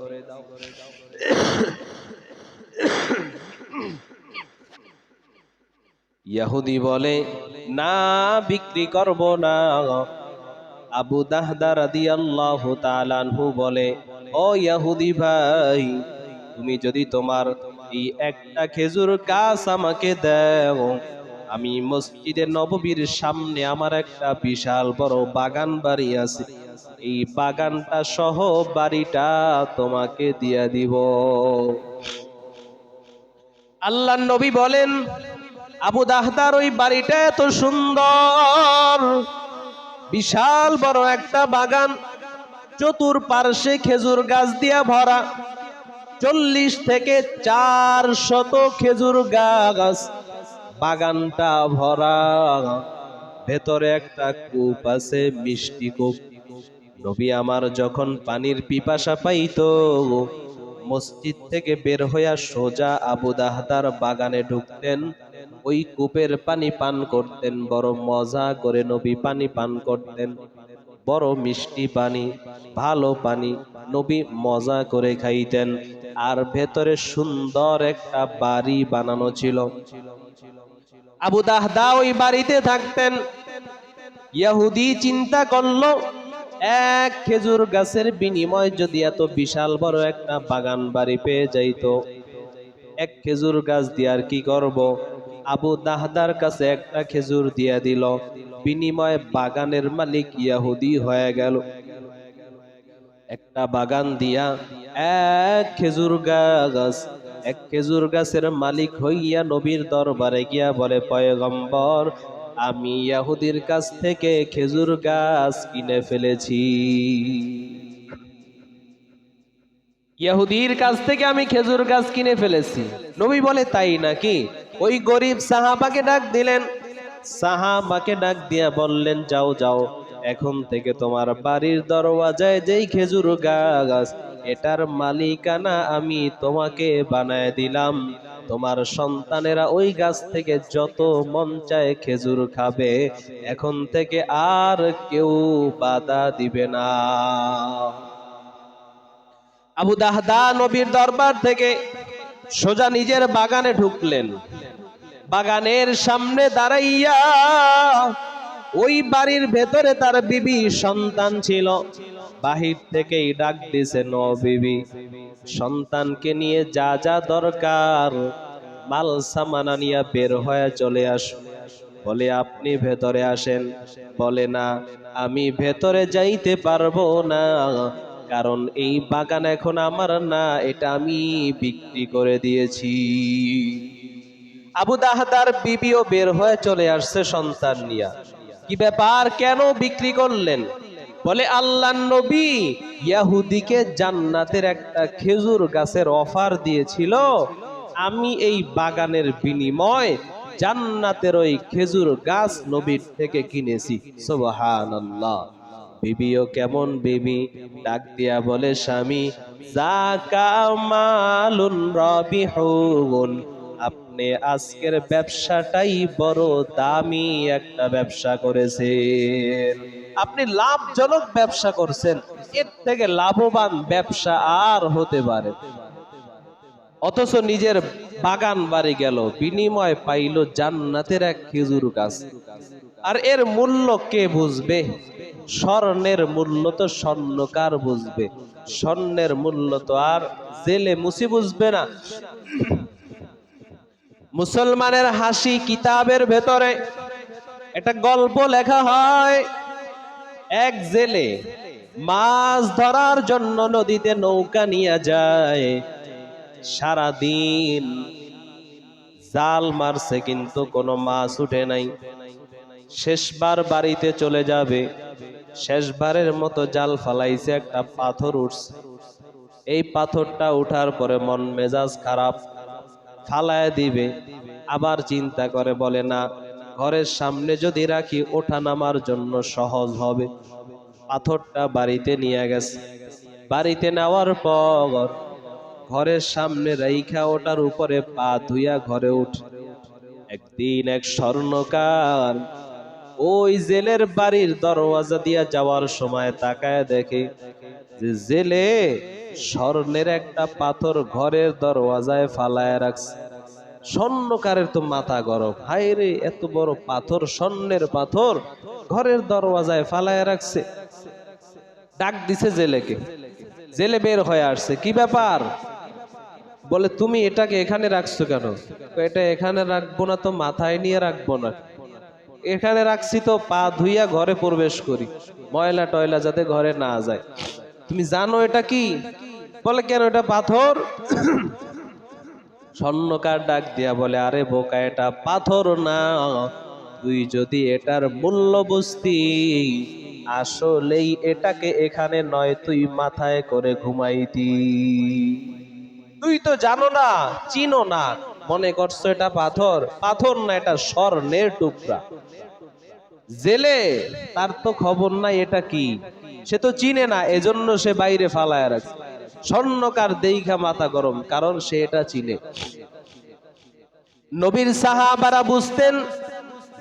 ইহুদি বলে, না, বিক্রি করব না। আবু দাহদা রাদিয়াল্লাহু তাআলা আনহু বলে, ও ইহুদি ভাই, তুমি যদি তোমার এই একটা খেজুর গাছ আমাকে দাও, আমি মসজিদে নববীর সামনে আমার একটা বিশাল বড় বাগান বাড়ি আছে, এই বাগানটা সহ বাড়িটা তোমাকে দিয়া দিব। আল্লাহর নবী বলেন, আবু দাহদার ওই বাড়িটা এত সুন্দর, বিশাল বড় একটা বাগান, চতুর্পার্শ্বে খেজুর গাছ দিয়া ভরা, 40 থেকে 400 খেজুর গাছ, বাগানটা ভরা, ভেতরে একটা কূপ আছে, মিষ্টি কূপ। নবী আমার যখন পানির পিপাসা পাইতো মসজিদ থেকে বের হইয়া সোজা আবু দাহদার বাগানে ঢুকতেন, ওই কূপের পানি পান করতেন। বড় মজা করে নবী পানি পান করতেন, বড় মিষ্টি পানি, ভালো পানি নবী মজা করে খাইতেন। আর ভেতরে সুন্দর একটা বাড়ি বানানো ছিল। আবু দাহদা ওই বাড়িতে থাকতেন। ইহুদি চিন্তা করলো, এক খেজুর গাছের বিনিময়ে যদি এত বিশাল বড় একটা বাগান বাড়ি পেয়ে যাইতো, এক খেজুর গাছ দিয়ে আর কি করব। আবু দাহদার কাছে একটা খেজুর দিয়া দিল, বিনিময়ে বাগানের মালিক ইহুদি হয়ে গেল। একটা বাগান দিয়া এক খেজুর গাছের মালিক হইয়া নবীর দরবারে গিয়া বলে, পয়গম্বর, আমি ইহুদির কাছ থেকে খেজুর গাছ কিনে ফেলেছি। ইহুদির কাছ থেকে আমি খেজুর গাছ কিনে ফেলেছি। নবী বলে, তাই নাকি? ওই গরিব সাহাবাকে ডাক দিলেন। সাহাবাকে ডাক দিয়া বললেন, যাও যাও, এখন থেকে তোমার বাড়ির দরওয়াজায় যেই খেজুর গাছ, এটার মালিকানা আমি তোমাকে বানায় দিলাম। তোমার সন্তানেরা ওই গাছ থেকে যত মন চায় খেজুর খাবে, এখন থেকে আর কেউ বাধা দিবে না। আবু দাহদা নবীর দরবার থেকে সোজা নিজের বাগানে ঢুকলেন। বাগানের সামনে দাঁড়াইয়া ওই বাড়ির ভেতরে তার বিবি সন্তান ছিল। বাহির থেকেই ডাক দিছে, নো বিবি, সন্তানকে নিয়ে যা যা দরকার মাল সামানা নিয়ে বের হয়ে চলে আসো। বলে, আপনি ভেতরে আসেন। বলে, না, আমি ভেতরে যাইতে পারবো না, কারণ এই বাগান এখন আমার না, এটা আমি বিক্রি করে দিয়েছি। আবু দাহদার বিবিও বের হয়ে চলে আসছে সন্তান নিয়া। কি ব্যাপার, কেন বিক্রি করলেন? বলে, আল্লাহর নবী ইহুদিকে জান্নাতের একটা খেজুর গাছের অফার দিয়েছিল, আমি এই বাগানের বিনিময় জান্নাতের ওই খেজুর গাছ নবীর থেকে কিনেছি। সুবহানাল্লাহ। বিবিও কেমন বিবি, ডাক দিয়া বলে, স্বামী, যাকা মালুন রাবিহুন, আপনি আজকের ব্যবসাটাই বড় দামি একটা ব্যবসা করেছেন। আপনি লাভজনক ব্যবসা করছেন, এর থেকে লাভবান ব্যবসা আর হতে পারে? অথচ নিজের বাগান বাড়ি গেল, বিনিময় পাইল জান্নাতের এক খেজুর গাছ। আর এর মূল্য কে বুঝবে? স্বর্ণের মূল্য তো স্বর্ণকার বুঝবে, স্বর্ণের মূল্য তো আর জেলে মুসি বুঝবে না। মুসলমানের হাসি কিতাবের ভেতরে একটা গল্প লেখা হয়। এক জেলে মাছ ধরার জন্য নদীতে নৌকা নিয়ে যায়। সারা দিন জাল মারছে, কিন্তু কোনো মাছ উঠে নাই। শেষবার বাড়িতে চলে যাবে, শেষবারের মতো জাল ফালাইছে, একটা পাথর উঠছে। এই পাথরটা উঠার পরে মন মেজাজ খারাপ, ফালায় দিবে। আবার চিন্তা করে, বলে, না, ঘরের সামনে যদি রাখি ওঠা নামার জন্য সহজ হবে। পাথরটা বাড়িতে নিয়ে গেছে। বাড়িতে নেওয়ার পর ঘরের সামনে রাইখা ওটার উপরে পা ধুইয়া ঘরে উঠে। একদিন এক স্বর্ণকার ওই জেলের বাড়ির দরওয়াজা দিয়া যাওয়ার সময় তাকায় দেখে যে জেলে স্বর্ণের একটা পাথর ঘরের দরওয়াজায় ফালায় রাখছে। স্বর্ণকারের তো মাথা গরম, হায় রে, এত বড় পাথর, স্বর্ণের পাথর ঘরের দরওয়াজায় ফালায় রাখছে। ডাক দিছে জেলেকে। জেলে বের হয়ে আসছে। কি ব্যাপার? বলে, তুমি এটাকে এখানে রাখছো কেন? এটা এখানে রাখবো না তো মাথায় নিয়ে রাখবো না, এখানে রাখছি তো পা ধুইয়া ঘরে প্রবেশ করি, ময়লা টয়লা যাতে ঘরে না যায়। তুমি জানো এটা কি? বলে, কেন, এটা পাথর। স্বর্ণকার ডাক দিয়া বলে, আরে বোকা, এটা পাথর না, তুই যদি এটার মূল্য বুঝতি, আসলেই এটাকে এখানে নয়, তুই মাথায় করে ঘুমাইতি। তুই তো জানো না, চিনো না, মনে করছো এটা পাথর। পাথর না, এটা স্বর্ণের টুকরা। জেলে, তার তো খবর নাই এটা কি। সে তো চিনে না, এজন্য সে বাইরে ফালায় রাখছে। স্বর্ণকার দেইখা মাথা গরম, কারণ সে এটা চিনে। নবীর সাহাবারা বুঝতেন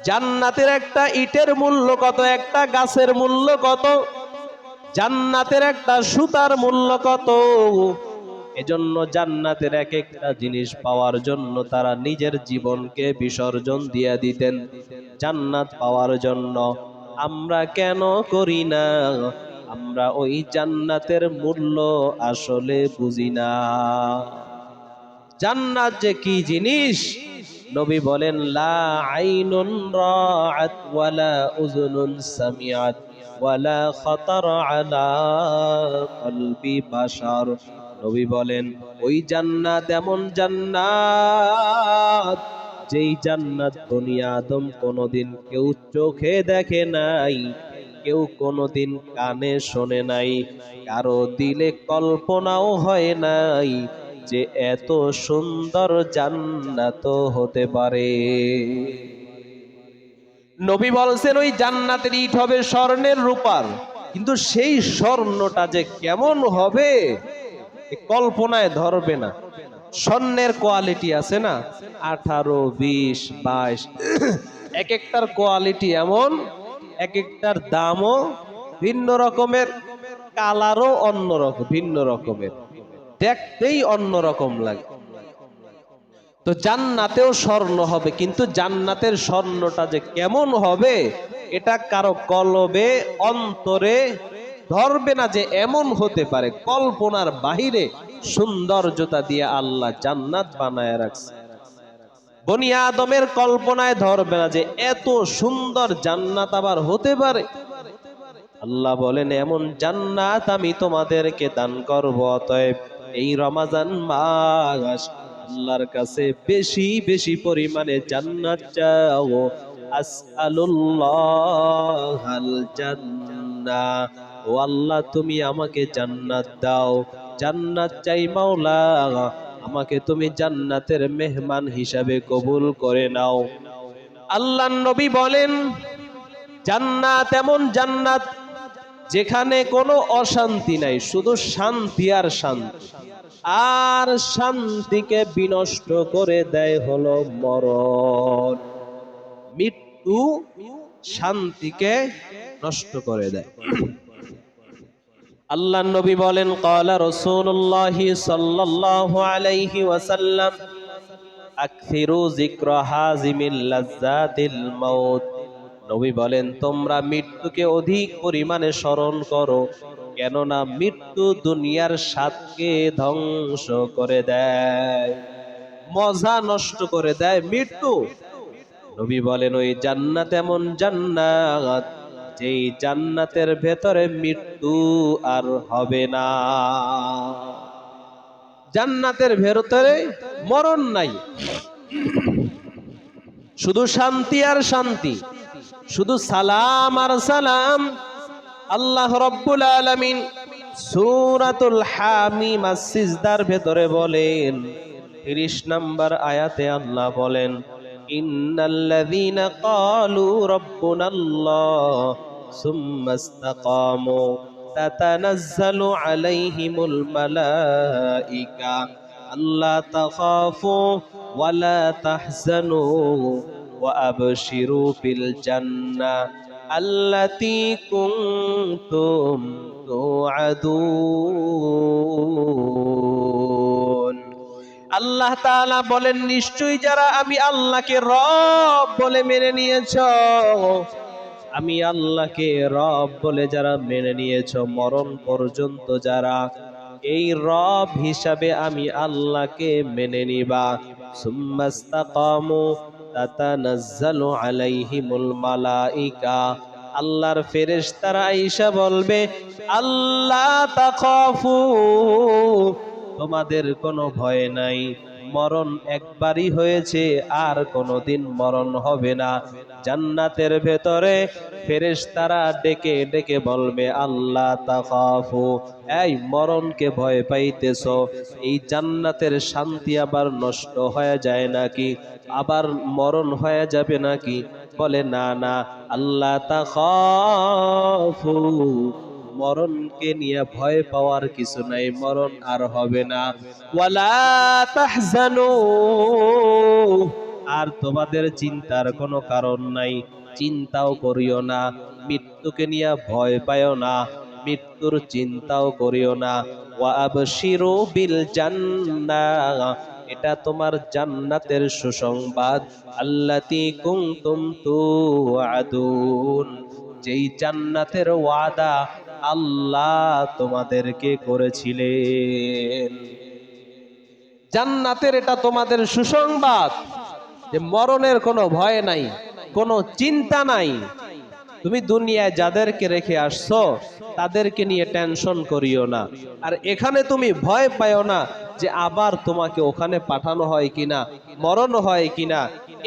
জান্নাতের একটা ইটের মূল্য কত, একটা গাছের মূল্য কত, জান্নাতের একটা সুতার মূল্য কত। এজন্য জান্নাতের এক একটা জিনিস পাওয়ার জন্য তারা নিজের জীবনকে বিসর্জন দিয়ে দিতেন জান্নাত পাওয়ার জন্য। আমরা কেন করি না? আমরা ওই জান্নাতের মূল্য আসলে বুঝি না। জান্নাত যে কি জিনিস, নবী বলেন লা আইনুন রাআত ওয়ালা উযুনুন সামিআত ওয়ালা খাতারা আলা কলবি বাশার। নবী বলেন ওই জান্নাত এমন জান্নাত, যেই জান্নাত বনি আদম কোনোদিন কেউ চোখে দেখে নাই, কেউ কোনোদিন কানে শোনে নাই, কারো দিলে কল্পনাও হয় নাই যে এত সুন্দর জান্নাত হতে পারে। নবী বলছেন ওই জান্নাতের ইট হবে স্বর্ণের রূপার, কিন্তু সেই স্বর্ণটা যে কেমন হবে কল্পনায় ধরবে না। স্বর্ণের কোয়ালিটি আছে না, 18, 20, 22, এক একটার কোয়ালিটি এমন, এক একটার দামও ভিন্ন রকমের, কালারও অন্যরকম, ভিন্ন রকমের, দেখতেই অন্যরকম লাগে। তো জান্নাতেও স্বর্ণ হবে, কিন্তু জান্নাতের স্বর্ণটা যে কেমন হবে এটা কারো কলবে অন্তরে ধরবে না যে এমন হতে পারে। কল্পনার বাহিরে সৌন্দর্যতা দিয়ে আল্লাহ জান্নাত বানায় রাখছে। বনি আদমের কল্পনায় ধরবে না যে এত সুন্দর জান্নাত আবার হতে পারে। আল্লাহ বলেন এমন জান্নাত আমি তোমাদেরকে দান করব। অতএব এই রমজান মাস আল্লাহর কাছে বেশি বেশি পরিমাণে জান্নাত চাও। আসআলুল্লাহাল জান্নাহ, ও আল্লাহ তুমি আমাকে জান্নাত দাও। জান্নাত চাই মাওলা, আমাকে তুমি জান্নাতের মেহমান হিসাবে কবুল করে নাও। আল্লাহর নবী বলেন জান্নাত এমন জান্নাত যেখানে কোনো অশান্তি নাই, শুধু শান্তি আর শান্তি। আর শান্তিকে বিনষ্ট করে দেয় হলো মরণ, মৃত্যু শান্তিকে নষ্ট করে দেয়। আল্লাহ নবী বলেন ক্বালা রাসূলুল্লাহ সাল্লাল্লাহু আলাইহি ওয়াসাল্লাম আকসিরু যিকরা হাযিমিল লাযযাতিল মাউত। নবী বলেন তোমরা মৃত্যুকে অধিক পরিমাণে স্মরণ করো, কেননা মৃত্যু দুনিয়ার স্বাদকে ধ্বংস করে দেয়, মজা নষ্ট করে দেয় মৃত্যু। নবী বলেন ওই জান্নাত এমন জান্নাত যেই জান্নাতের ভেতরে মৃত্যু আর হবে না। জান্নাতের ভেতরে মরণ নাই, শুধু শান্তি আর শান্তি, শুধু সালাম আর সালাম। আল্লাহ রাব্বুল আলামিন সূরাতুল হামিম আস-সিজদার ভেতরে বলেন 30 নম্বর আয়াতে আল্লাহ বলেন ইন্নাল্লাযীনা ক্বালু রাব্বুনাল্লাহ সুম্মা ইসতাকামু তাতানাজ্জালু আলাইহিমুল মালাইকা আল্লা তাখাফু ওয়ালা তাহজানু ওয়া আবশিরু বিল জান্নাহ আল্লাতী কুনতুম তুআদুন। আল্লাহ তাআলা বলেন নিশ্চয়ই যারা আমি আল্লাহকে রব বলে মেনে নিয়েছো, আমি আল্লাহকে রব বলে যারা মেনে নিয়েছো, মরণ পর্যন্ত যারা এই রব হিসাবে আমি আল্লাহকে মেনে নিবা, সুম্মাস্তাকামু তাতানাজ্জালু আলাইহিমুল মালাইকা আল্লাহর ফেরেশতারা আইসা বলবে আল্লাহ তাখাফু তোমাদের কোনো ভয় নাই, মরণ একবারই হয়েছে আর কোনোদিন মরণ হবে না। জান্নাতের ভেতরে ফেরেশতারা ডেকে ডেকে বলবে আল্লাহ তাখাফু, এই মরণকে ভয় পাইতেছো, এই জান্নাতের শান্তি আবার নষ্ট হয়ে যায় নাকি, আবার মরণ হয়ে যাবে নাকি? বলে না না, আল্লাহ তাখাফু মরণকে নিয়ে ভয় পাওয়ার কিছু নাই, মরণ আর হবে না। ওয়ালা তাহজানু, আর তোমাদের চিন্তার কোনো কারণ নাই, চিন্তাও করিও না, মৃত্যুকে নিয়ে ভয় পাইও না, মৃত্যুর চিন্তাও করিও না। ওয়া আবশিরু বিল জান্নাহ, এটা তোমার জান্নাতের সুসংবাদ। আল্লাতী কুনতুম তুআদুন, যেই জান্নাতের ওয়াদা আল্লাহ তোমাদেরকে করেছিলেন। জান্নাতের এটা তোমাদের সুসংবাদ যে মরণের কোনো ভয় নাই, কোনো চিন্তা নাই। তুমি দুনিয়ায় যাদেরকে রেখে আসছো তাদেরকে নিয়ে টেনশন করিও না, আর এখানে তুমি ভয় পাইও না যে আবার তোমাকে ওখানে পাঠানো হয় কিনা, মরণ হয় কিনা,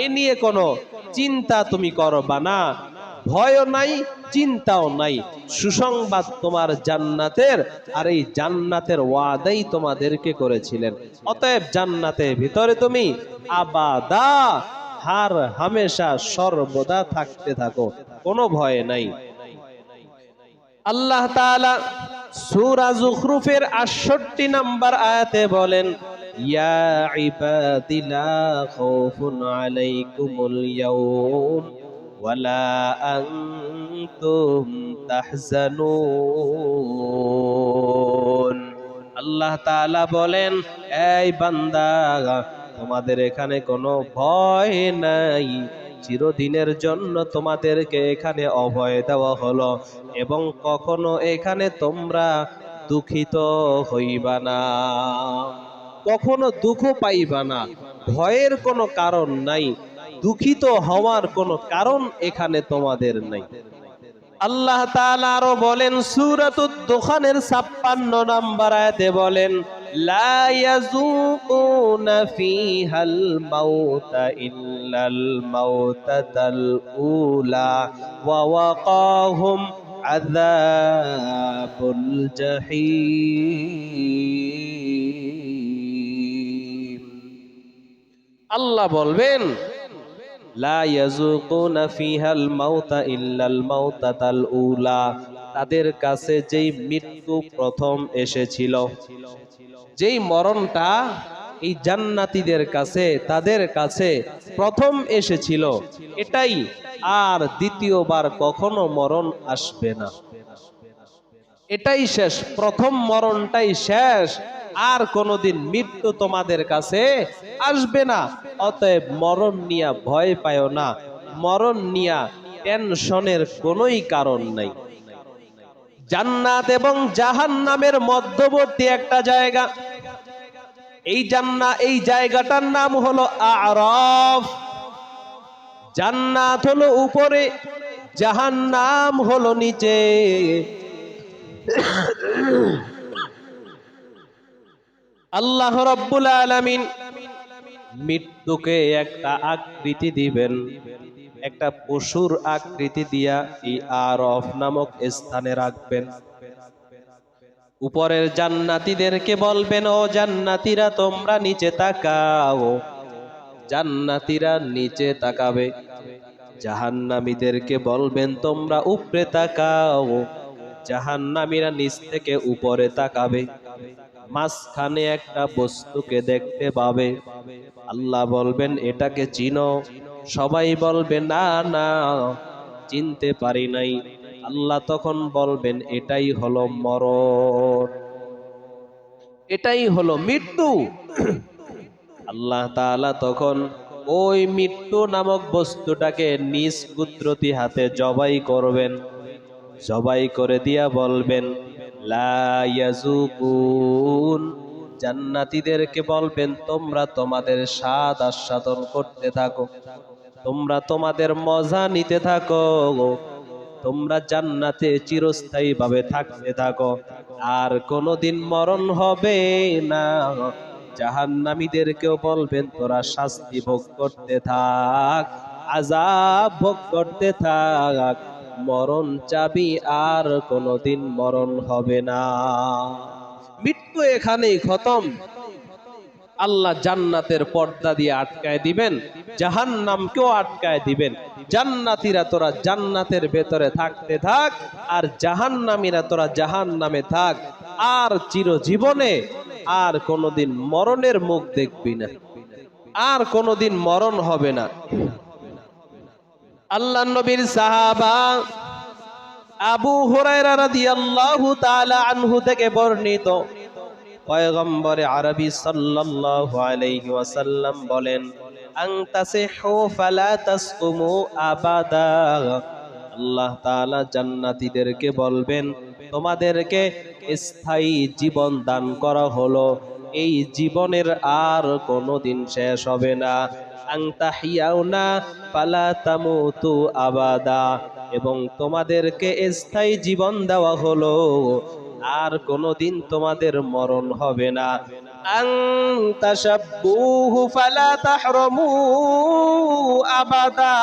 এ নিয়ে কোনো চিন্তা তুমি করবা না। ভয়ও নাই, চিন্তাও নাই, সুসংবাদ তোমার জান্নাতের, আর এই জান্নাতের ওয়াদাই তোমাদেরকে করেছিলেন। অতএব জান্নাতের ভিতরে তুমি আবাদা, হার হামেশা সর্বদা থাকতে থাকো, কোনো ভয় নাই। আল্লাহ তাআলা সূরা যুখরুফের 68 নম্বর আয়াতে বলেন, ইয়া ইবাদি লা খাউফুন আলাইকুমুল ইয়াউম ওয়ালা আনতুম তাহজানুন। আল্লাহ তাআলা বলেন, এই বান্দা, তোমাদের এখানে কোনো ভয় নাই, চিরদিনের জন্য তোমাদেরকে এখানে অভয় দেওয়া হলো, এবং কখনো এখানে তোমরা দুঃখিত হইবা না, কখনো দুঃখ পাইবা না, ভয়ের কোনো কারণ নাই, দুঃখিত হওয়ার কোনো কারণ এখানে তোমাদের নাই। আল্লাহ তাআলা আরো বলেন সূরাতুদ দুখানের 56 নম্বর আয়াতে বলেন, লা ইয়াযুকুনা ফীহাল মাউতা ইল্লাল মাউতাতাল উলা ওয়া ওয়াকাহুম আযাবুল জাহিম। আল্লাহ বলবেন, লা ইয়াযুকুনা ফীহাল মাউতা ইল্লাল মাউতাতাল উলা, তাদের কাছে যেই মৃত্যু প্রথম এসেছিল, যেই মরণটা এই জান্নাতীদের কাছে, তাদের কাছে প্রথম এসেছিল, এটাই আর দ্বিতীয়বার কখনো মরণ আসবে না। এটাই শেষ, প্রথম মরণটাই শেষ, আর কোনোদিন মৃত্যু তোমাদের কাছে আসবে না। অতএব মরণ নিয়া ভয় পায় না, মরণ নিয়া টেনশনের কোনোই কারণ নাই। জান্নাত এবং জাহান্নামের মধ্যবর্তী একটা জায়গা, এই এই জায়গাটার নাম হলো আরাফ। জান্নাত হলো উপরে, জাহান্নাম হলো নিচে। আল্লাহ রাব্বুল আলামিন মৃত্যুকে একটা আকৃতি দিবেন, একটা পশুর আকৃতি দিয়া এই আরাফ নামক স্থানে রাখবেন। উপরের জান্নাতীদেরকে বলবেন, ও জান্নাতীরা তোমরা নিচে তাকাও। জান্নাতীরা নিচে তাকাবে। জাহান্নামীদেরকে বলবেন, তোমরা উপরে তাকাও। জাহান্নামীরা নিচ থেকে উপরে তাকাবে। মাঝখানে একটা বস্তুকে দেখতে পাবে। আল্লাহ বলবেন, এটাকে চিনো? সবাই বলবে, না না, চিনতে পারি নাই। আল্লাহ তখন বলবেন, এটাই হলো মরণ, এটাই হলো মৃত্যু। আল্লাহ তাআলা তখন ওই মৃত্যু নামক বস্তুটাকে নিজ কুদরতি হাতে জবাই করবেন। জবাই করে দিয়া বলবেন, লা ইয়াযুকুন। জান্নাতীদেরকে বলবেন, তোমরা তোমাদের স্বাদ আস্বাদন করতে থাকো, তোমরা তোমাদের মজা নিতে থাকো, তোমরা জান্নাতে চিরস্থায়ী ভাবে থাকতে থাকো, আর কোনোদিন মরণ হবে না। জাহান্নামীদেরকেও বলবেন, তোরা শাস্তি ভোগ করতে থাক, আযাব ভোগ করতে থাক, মরণ চাবি, আর কোনোদিন মরণ হবে না। মৃত্যু এখানেই খতম। আল্লাহ জান্নাতের পর্দা দিয়ে আটকায় দিবেন, জাহান্নামকেও আটকায় দিবেন। জান্নাতীরা তোরা জান্নাতের ভেতরে থাকতে থাক, আর জাহান্নামীরা তোরা জাহান্নামে থাক। আর চিরজীবনে আর কোনোদিন মরণের মুখ দেখবি না, আর কোনোদিন মরণ হবে না। আল্লাহ নবীর সাহাবা আবু হুরায়রা রাদিয়াল্লাহু তাআলা আনহু থেকে বর্ণিত, পয়গম্বরে আরবি সাল্লাল্লাহু আলাইহি ওয়াসাল্লাম বলেন, আনতাসিহু ফালা তাসকুমু আবাদা। আল্লাহ তাআলা জান্নাতীদেরকে বলবেন, তোমাদেরকে স্থায়ী জীবন দান করা হলো, এই জীবনের আর কোনোদিন শেষ হবে না। আনতাহিয়াউনা ফালা তামুতু আবাদা, এবং তোমাদেরকে স্থায়ী জীবন দেওয়া হলো, আর কোনোদিন তোমাদের মরণ হবে না। আনতাশাব্বুহু ফালা তাহরামু আবাদা,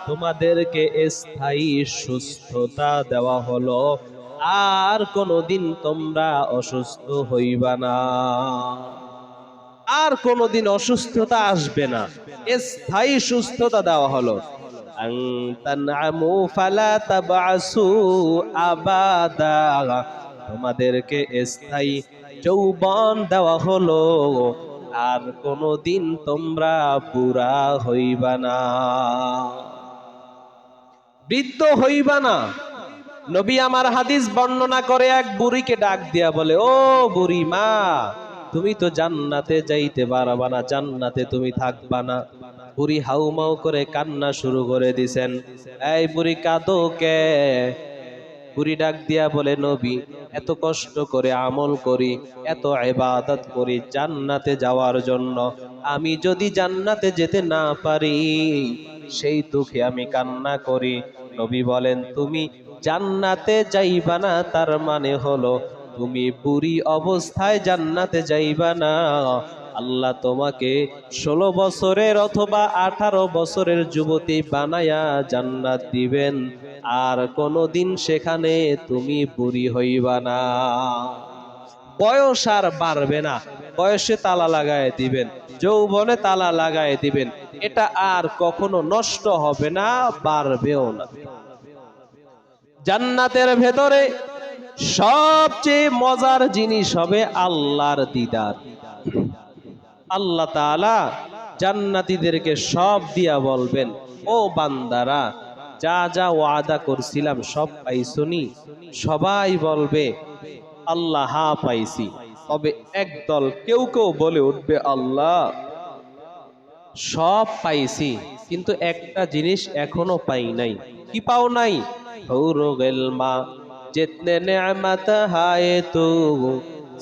তোমাদেরকে স্থায়ী সুস্থতা দেওয়া হলো, আর কোনোদিন তোমরা অসুস্থ হইবা না, আর কোনোদিন অসুস্থতা আসবে না, স্থায়ী সুস্থতা দেওয়া হলো। তোমাদেরকে স্থায়ী যৌবন দেওয়া হলো, আর কোনোদিন তোমরা বুড়া হইবা না, বৃদ্ধ হইবা না। নবী আমার হাদিস বর্ণনা করে এক বুড়িকে ডাক দিয়া বলে, ও বুড়ি মা, তুমি তো জান্নাতে যাইতে পারবা না, জান্নাতে তুমি থাকবা না। বুড়ি হাউমাউ করে কান্না শুরু করে দিছেন। এই বুড়ি কাঁদো কে? বুড়ি ডাক দিয়া বলে, নবী, এত কষ্ট করে আমল করি, এত ইবাদত করি জান্নাতে যাওয়ার জন্য, আমি যদি জান্নাতে যেতে না পারি সেই দুঃখে আমি কান্না করি। নবী বলেন, তুমি জান্নাতে যাইবা না, তার মানে হলো তুমি বুড়ি অবস্থায় জান্নাতে যাইবা না। আল্লাহ তোমাকে 16 বছরের অথবা 18 বছরের যুবতী বানায়া জান্নাত দিবেন, আর কোনোদিন সেখানে তুমি বুড়ি হইবা না। বয়স আর বাড়বে না, বয়সে তালা লাগায় দিবেন, যৌবনে তালা লাগায় দিবেন, এটা আর কখনো নষ্ট হবে না, বাড়বেও না। জান্নাতের ভেতরে সবচেয়ে মজার জিনিস হবে আল্লাহর দিদার। আল্লাহ তাআলা জান্নাতীদেরকে সব দিয়া বলবেন, ও বান্দারা, যা যা ওয়াদা করছিলাম সব পাইছনি? সবাই বলবে, আল্লাহ হ্যাঁ পাইছি। তবে একদল কেউ কেউ বলে উঠবে, আল্লাহ সব পাইছি, কিন্তু একটা জিনিস এখনো পাই নাই। কি পাও নাই? হুরুল মা जितने नेमत हाय तो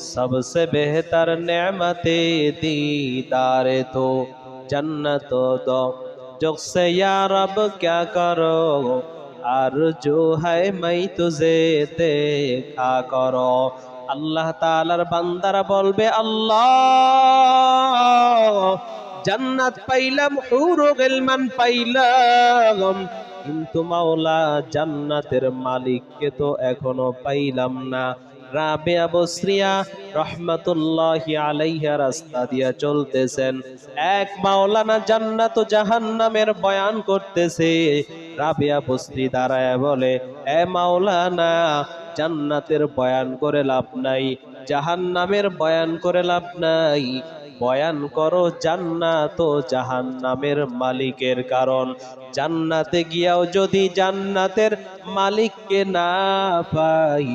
सबसे बेहतर नेमते दीदार तो जन्नत दो जुगसे या रब क्या करो आरज़ू है मैं तुझे देखा करो। আল্লাহ তাআলার বান্দারা বলবে, আল্লাহ জান্নাত পাইলাম, হুরুল গিলমান পাইলাম, কিন্তু মাওলা জান্নাতের মালিককে তো এখনো পাইলাম না। রাবেয়া বসরিয়া রহমাতুল্লাহি আলাইহা রাস্তা দিয়া চলতেছেন, এক মাওলানা জান্নাত ও জাহান্নামের বয়ান করতেছে। রাবেয়া বসরি দাঁড়ায় বলে, এ মাওলানা, জান্নাতের বয়ান করে লাভ নাই, জাহান্নামের বয়ান করে লাভ নাই, বয়ান করো জান্নাত ও জাহান্নামের মালিকের। কারণ জান্নাতে গিয়াও যদি জান্নাতের মালিককে না পাই,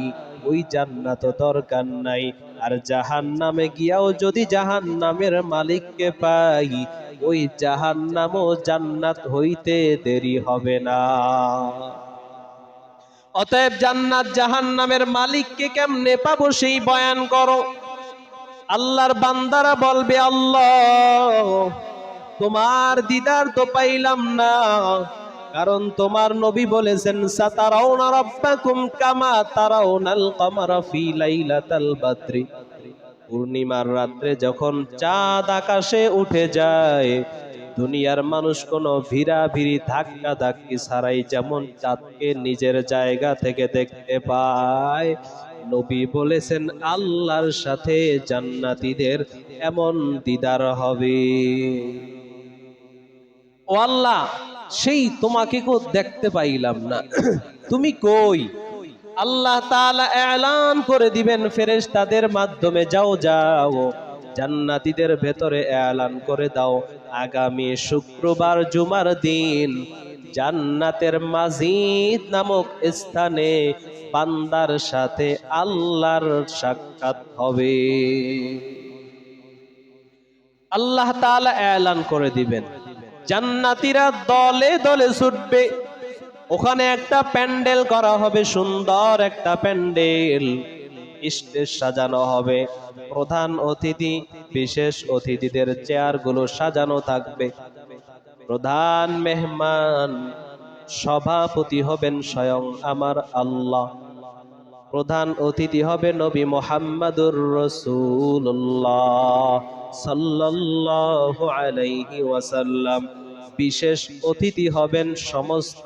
ওই জান্নাত দরকার নাই। আর জাহান্নামে গিয়াও যদি জাহান্নামের মালিককে পাই, ওই জাহান্নামও জান্নাত হইতে দেরি হবে না। অতএব জান্নাত জাহান্নামের মালিককে কেমনে পাবো সেই বয়ান করো। আল্লাহর বান্দারা বলবে, আল্লাহ তোমার দিদার তো পাইলাম না, কারণ তোমার নবী বলেছেন, সাতারাউনা রাব্বাকুম কামা তারাউনাল কমারা ফি লাইলাতাল বদরি। পূর্ণিমার রাত্রে যখন চাঁদ আকাশে উঠে যায়, দুনিয়ার মানুষ কোনো ভিড়াভিড়ি ধাক্কা ধাক্কি ছাড়াই যেমন চাঁদকে নিজের জায়গা থেকে দেখতে পায়, নবী বলেছেন আল্লাহর সাথে জান্নাতীদের এমন দিদার হবে। ও আল্লাহ, সেই তোমাকে কো দেখতে পাইলাম না, তুমি কই? আল্লাহ তাআলা এলান করে দিবেন ফেরেশতাদের মাধ্যমে, যাও যাও জান্নাতীদের ভেতরে এলান করে দাও, আগামী শুক্রবার জুমার দিন জান্নাতের মাজিদ নামক স্থানে বান্দার সাথে আল্লাহর সাক্ষাৎ হবে। আল্লাহ তাআলা এলান করে দিবেন, জান্নাতীরা দলে দলে ছুটবে। ওখানে একটা প্যান্ডেল করা হবে, সুন্দর একটা প্যান্ডেল, স্টেজ সাজানো হবে, প্রধান অতিথি বিশেষ অতিথিদের চেয়ারগুলো সাজানো থাকবে। প্রধান মেহমান সভাপতি হবেন স্বয়ং আমার আল্লাহ। প্রধান অতিথি হবে নবী মুহাম্মদুর রাসূলুল্লাহ সাল্লাল্লাহু আলাইহি ওয়াসাল্লাম। বিশেষ অতিথি হবেন সমস্ত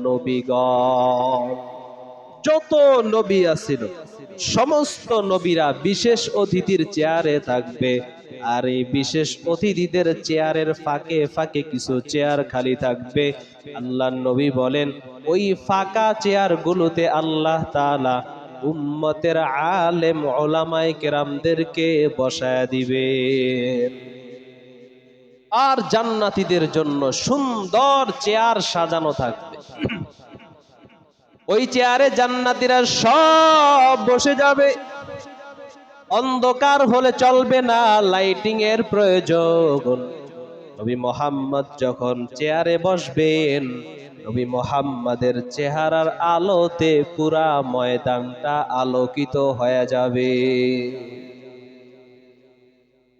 নবীগণ। যত নবী আছিল সমস্ত নবীরা বিশেষ অতিথির চেয়ারে থাকবে। আর এই বিশেষ অতিথিদের চেয়ারের ফাঁকে ফাঁকে কিছু চেয়ার খালি থাকবে। আল্লাহর নবী বলেন, ওই ফাঁকা চেয়ারগুলোতে আল্লাহ তাআলা উম্মতের আলেম উলামায়ে কেরামদেরকে বসায় দিবে। আর জান্নাতীদের জন্য সুন্দর চেয়ার সাজানো থাকবে। ওই চেয়ারে জান্নাতীরা সব বসে যাবে। অন্ধকার হলে চলবে না, লাইটিং এর প্রয়োজন। নবী মুহাম্মদ যখন চেয়ারে বসবেন, নবী মুহাম্মাদের চেহারার আলোতে পুরা ময়দানটা আলোকিত হয়ে যাবে।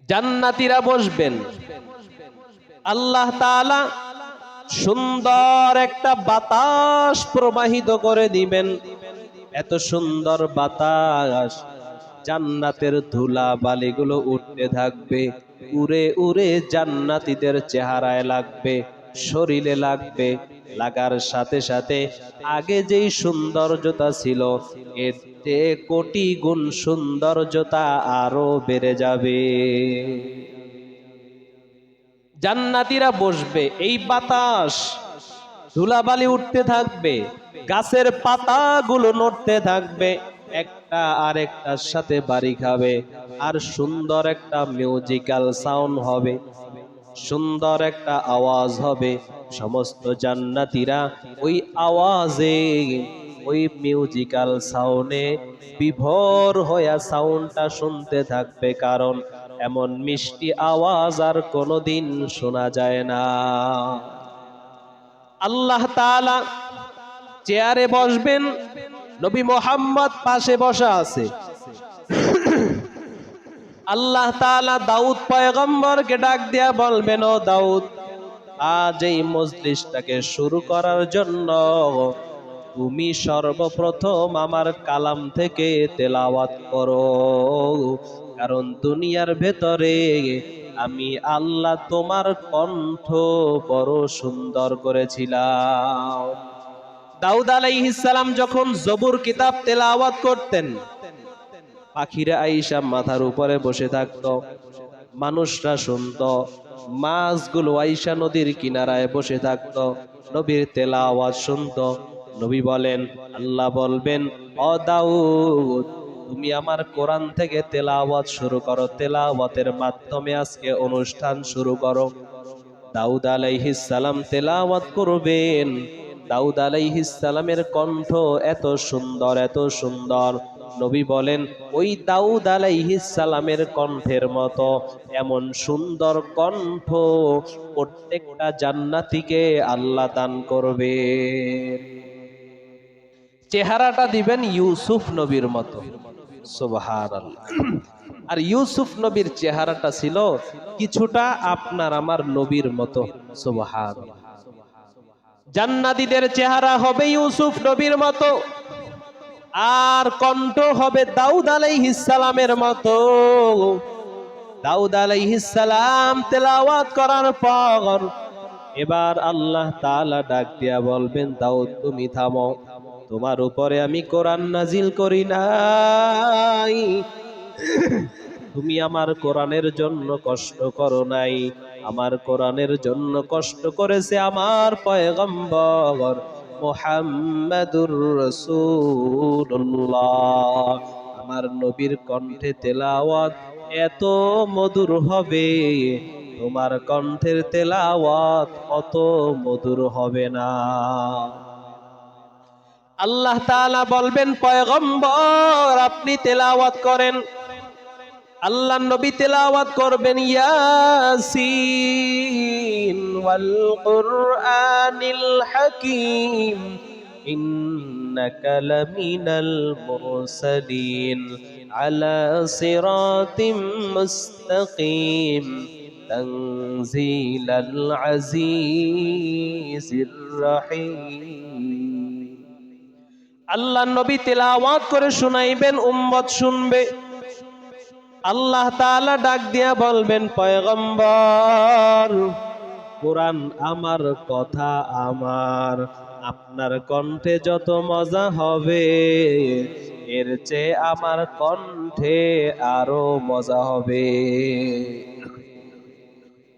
জান্নাতীরা বসবেন, আল্লাহ তাআলা সুন্দর একটা বাতাস প্রবাহিত করে দিবেন। এত সুন্দর বাতাস, জান্নাতের ধুলা বালিগুলো উঠতে থাকবে, উড়ে উড়ে জান্নাতীদের চেহারায় লাগবে, শরীরে লাগবে। লাগার সাথে সাথে আগে যেই সৌন্দর্যতা ছিল এর চেয়ে কোটি গুণ সৌন্দর্যতা আরো বেড়ে যাবে। জান্নাতীরা বসবে, এই বাতাস, ধুলাবালি উঠতে থাকবে, গাছের পাতাগুলো নড়তে থাকবে, একটা আরেকটার সাথে বাড়ি খাবে। আর সুন্দর একটা মিউজিক্যাল সাউন্ড হবে, সুন্দর একটা আওয়াজ হবে। সমস্ত জান্নাতীরা ওই আওয়াজে, ওই মিউজিক্যাল সাউন্ডে বিভোর হয়ে সাউন্ডটা শুনতে থাকবে। কারণ এমন মিষ্টি আওয়াজ আর কোনোদিন শোনা যায় না। আল্লাহ তাআলা চেয়ারে বসবেন, নবী মুহাম্মদ পাশে বসা আছে। আল্লাহ তাআলা দাউদ পয়গম্বরকে ডাক দিয়া বলবেন, ও দাউদ, আজ এই মজলিসটাকে শুরু করার জন্য তুমি সর্বপ্রথম আমার কালাম থেকে তেলাওয়াত করো। কারণ দুনিয়ার ভেতরে আমি আল্লাহ তোমার কণ্ঠ বড় সুন্দর করেছিলাম। দাউদ আলাইহিস সালাম যখন জবুর কিতাব তেলাওয়াত করতেন, পাখিরা আইসা মাথার উপরে বসে থাকতো, মানুষরা শুনতো, মাছগুলো আইসা নদীর কিনারায় বসে থাকতো, নবীর তেলাওয়াত শুনতো। নবী বলেন, আল্লাহ বলবেন, ও দাউদ, তুমি আমার কোরআন থেকে তেলাওয়াত শুরু করো, তেলাওয়াতের মাধ্যমে আজকে অনুষ্ঠান শুরু করো। দাউদ আলাইহিস সালাম তেলাওয়াত করবেন। দাউদ আলাইহিস সালামের কণ্ঠ এত সুন্দর, এত সুন্দর। নবী বলেন, ওই দাউদ আলাইহিস সালামের কণ্ঠের মতো এমন সুন্দর কণ্ঠ প্রত্যেকটা জান্নাতীকে আল্লাহ দান করবে। চেহারাটা দিবেন ইউসুফ নবীর মতো। সুবহানাল্লাহ। আর ইউসুফ নবীর চেহারাটা ছিল কিছুটা আপনার আমার নবীর মতো। সুবহানাল্লাহ। জান্নাতীদের চেহারা হবে ইউসুফ নবীর মতো, আর কণ্ঠ হবে দাউদ আলাইহিস সালামের মতো। দাউদ আলাইহিস সালাম তেলাওয়াত করার পর এবার আল্লাহ তাআলা ডাক দিয়া বলবেন, দাউদ তুমি থামো, তোমার উপরে আমি কোরআন নাজিল করি নাই, তুমি আমার কোরআনের জন্য কষ্ট করো নাই, আমার কোরআনের জন্য কষ্ট করেছে আমার পয়গম্বর মুহাম্মাদুর রাসূলুল্লাহ। আমার নবীর কণ্ঠে তেলাওয়াত এত মধুর হবে, তোমার কণ্ঠের তেলাওয়াত অত মধুর হবে না। আল্লাহ তাআলা বলবেন, পয়গম্বর আপনি তেলাওয়াত করেন। আল্লাহ নবী তেলাওয়াত করবেন, ইয়াসিন ওয়াল কুরআনিল হাকীম ইন্নাকা লামিনাল মুরসালিন আলা সিরাতিম মুস্তাকিম তানজিলাল আজিজির রহিম। আল্লাহ নবী তেলাওয়াত করে শুনাইবেন, উম্মত শুনবে। আল্লাহ তাআলা ডাক দিয়া বলবেন, পয়গম্বর কোরআন আমার, কথা আমার, আপনার কণ্ঠে যত মজা হবে এর চেয়ে আমার কণ্ঠে আরো মজা হবে।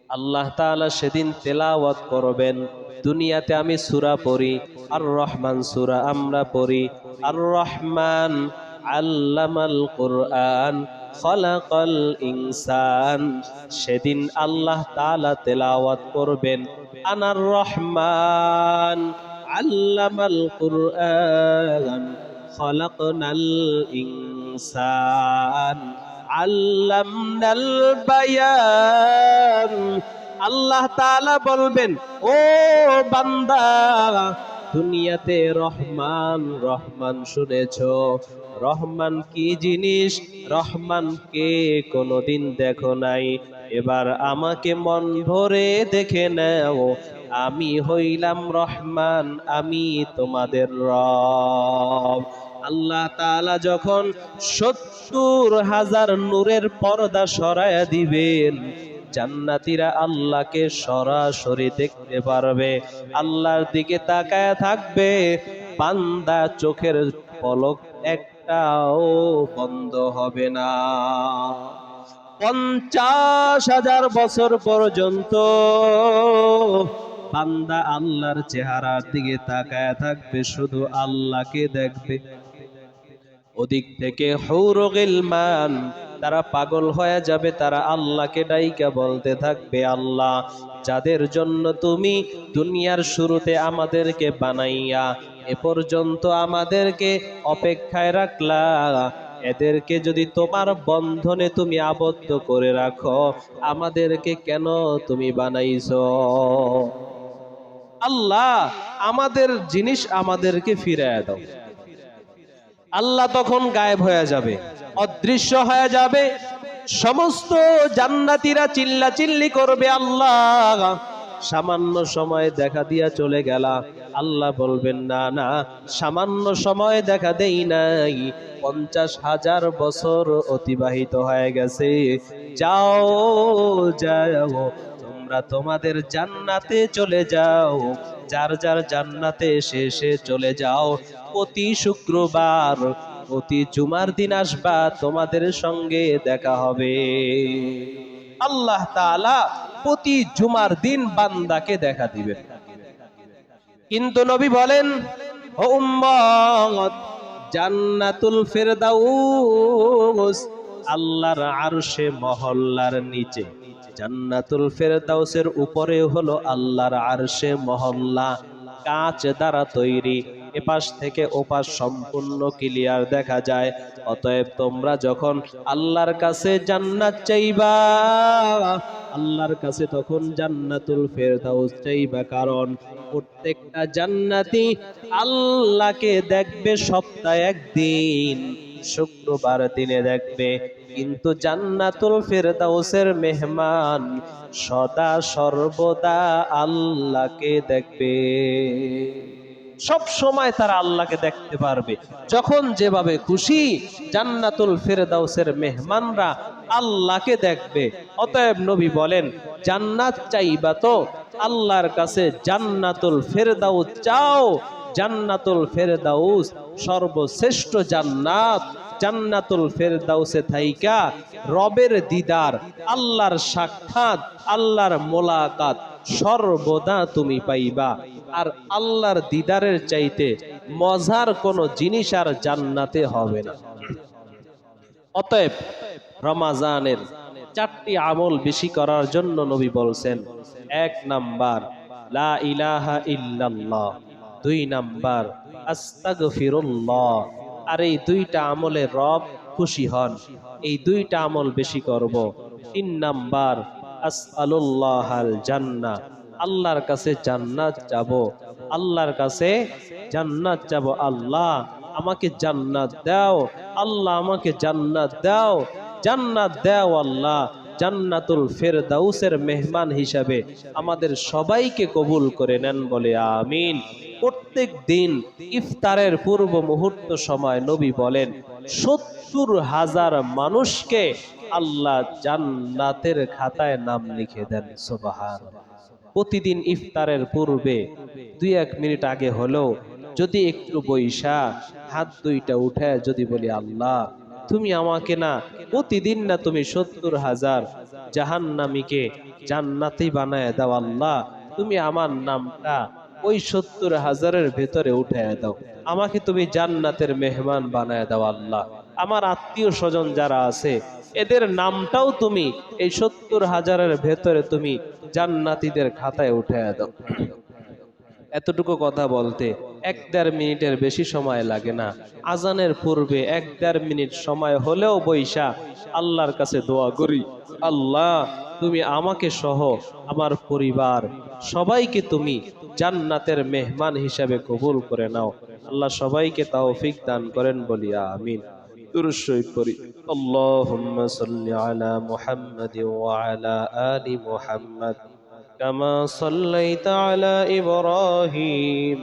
আল্লাহ তাআলা সেদিন তেলাওয়াত করবেন। দুনিয়াতে আমি সূরা পড়ি, আর রহমান সূরা আমরা পড়ি। আর রহমান আল্লামাল কুরআন খলাকাল ইনসান। সেদিন আল্লাহ তাআলা তেলাওয়াত করবেন, আনার রহমান আল্লামাল কুরআন খলাকনাল ইনসান আল্লামনাল বায়ান। আল্লাহ তাআলা বলবেন, ও বান্দা, দুনিয়াতে রহমান রহমান শুনেছো, রহমান কি জিনিস, রহমানকে কোনোদিন দেখো নাই, এবার আমাকে মন ভরে দেখে নাও, আমি হইলাম রহমান, আমি তোমাদের রব। আল্লাহ তাআলা যখন ৭০,০০০ নূরের পর্দা সরায়া দিবেন, জান্নাতীরা আল্লাহকে সরাসরি দেখতে পারবে, আল্লাহর দিকে তাকায়া থাকবে, বান্দা চোখের পলক একটাও বন্ধ হবে না। ৫০,০০০ বছর পর্যন্ত বান্দা আল্লাহর চেহারার দিকে তাকায়া থাকবে, শুধু আল্লাহকে দেখবে। ওদিক থেকে হুরুল গিলমান তারা পাগল হয়ে যাবে, তারা আল্লাহকে ডাইকা বলতে থাকবে, আল্লাহ, যাদের জন্য তুমি দুনিয়ার শুরুতে আমাদেরকে বানাইয়া এ পর্যন্ত আমাদেরকে অপেক্ষায় রাখলা, এদেরকে যদি তোমার বন্ধনে তুমি আবদ্ধ করে রাখো, আমাদেরকে কেন তুমি বানাইছো? আল্লাহ, আমাদের জিনিস আমাদেরকে ফিরাইয়া দাও। আল্লাহ তখন গায়েব হয়ে যাবে, অদৃশ্য হয়ে যাবে। সমস্ত জান্নাতীরা চিল্লাচিল্লি করবে, আল্লাহ, সামান্য সময় দেখা দিয়া চলে গেলা। আল্লাহ বলবেন, না না, সামান্য সময় দেখা দেই নাই, ৫০,০০০ বছর অতিবাহিত হয়ে গেছে। যাও যাও, তোমরা তোমাদের জান্নাতে চলে যাও, যার যার জান্নাতে শেষে চলে যাও। প্রতি শুক্রবার, প্রতি জুমার দিন আসবা, তোমাদের সঙ্গে দেখা হবে। আল্লাহ তাআলা প্রতি জুমার দিন বান্দাকে দেখা দিবেন। কিন্তু নবী বলেন, ও উম্মত, জান্নাতুল ফেরদাউস আল্লাহর আরশে মহল্লার নিচে, জান্নাতুল ফেরদাউসের উপরে হলো আল্লাহর আরশে মহল্লা, কাঁচ দ্বারা তৈরি, এপাশ থেকে ওপাশ সম্পূর্ণ ক্লিয়ার দেখা যায়। অতএব তোমরা যখন আল্লাহর কাছে জান্নাত চাইবা, আল্লাহর কাছে তখন জান্নাতুল ফেরদাউস চাইবা, কারণ প্রত্যেকটা জান্নাতি আল্লাহকে দেখবে সপ্তাহে একদিন, শুক্রবার দিনে দেখবে। কিন্তু জান্নাতুল ফেরদাউসের মেহমান সদা সর্বদা আল্লাহকে দেখবে। সব সময় তারা আল্লাহকে দেখতে পারবে, যখন যেভাবে খুশি জান্নাতুল ফেরদাউসের মেহমানরা আল্লাহকে দেখবে। অতএব নবী বলেন, জান্নাত চাইবা তো আল্লাহর কাছে জান্নাতুল ফেরদাউস চাও, জান্নাতুল ফেরদাউস সর্বশ্রেষ্ঠ জান্নাত। জান্নাতুল ফেরদাউসে থাইকা রবের দিদার, আল্লাহর সাক্ষাৎ, আল্লাহর মোলাকাত সর্বদা তুমি পাইবা। আর আল্লাহর দিদারের চাইতে মজার কোন জিনিস আর জান্নাতে হবে না। অতএব রমাজানের 4টি আমল বেশি করার জন্য নবী বলছেন, 1 নাম্বার লা ইলাহা ইল্লাল্লাহ, 2 নাম্বার আস্তাগফিরুল্লাহ। আর এই 2টা আমলে রব খুশি হন, এই 2টা আমল বেশি করব। 3 নাম্বার আসআলুল্লাহাল জান্নাহ, আল্লাহর কাছে জান্নাত যাব, আল্লাহর কাছে জান্নাত যাব। আল্লাহ আমাকে জান্নাত দাও, আল্লাহ আমাকে জান্নাত দাও, জান্নাত দাও আল্লাহ। জান্নাতুল ফেরদাউসের মেহমান হিসাবে আমাদের সবাইকে কবুল করে নেন, বলে আমিন। প্রত্যেক দিন ইফতারের পূর্ব মুহূর্ত সময় নবী বলেন 70,000 মানুষকে আল্লাহ জান্নাতের খাতায় নাম লিখে দেন। সুবহানাল্লাহ। প্রতিদিন ইফতারের পূর্বে 2-1 মিনিট আগে হলেও যদি একটু বইসা হাত 2টা উঠায় যদি বলি, আল্লাহ তুমি আমাকে না প্রতিদিন না তুমি 70,000 জাহান্নামীকে জান্নাতি বানায় দাও, আল্লাহ তুমি আমার নামটা ওই 70,000-এর ভেতরে উঠায় দাও, আমাকে তুমি জান্নাতের মেহমান বানায় দাও আল্লাহ। আমার আত্মীয় স্বজন যারা আছে এদের নামটাও তুমি এই 70,000-এর ভেতরে তুমি জান্নাতীদের খাতায় উঠায় দাও। এতটুকু কথা বলতে 1-1.5 মিনিটের বেশি সময় লাগে না। আজানের পূর্বে 1-1.5 মিনিট সময় হলেও বৈশা আল্লাহর কাছে দোয়া করি, আল্লাহ তুমি আমাকে সহ আমার পরিবার সবাইকে তুমি জান্নাতের মেহমান হিসাবে কবুল করে নাও। আল্লাহ সবাইকে তৌফিক দান করেন, বলি আমিন। দুরূদ শরীফ পড়ি। আল্লাহুম্মা সাল্লি আলা মুহাম্মাদিন ওয়া আলা আলি মুহাম্মাদ কামা সাল্লাইতা আলা ইব্রাহিম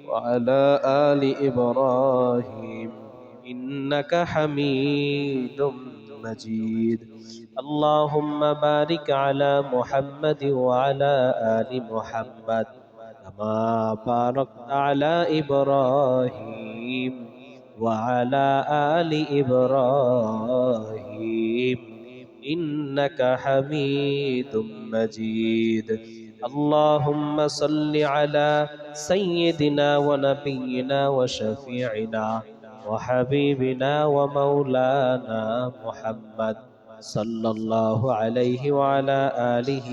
وعلى آل إبراهيم إنك حميد مجيد. اللهم بارك على محمد وعلى آل محمد كما باركت على إبراهيم وعلى آل إبراهيم إنك حميد مجيد. اللهم صل على سيدنا ونبينا وشفيعنا وحبيبنا ومولانا محمد صلى الله عليه وعلى آله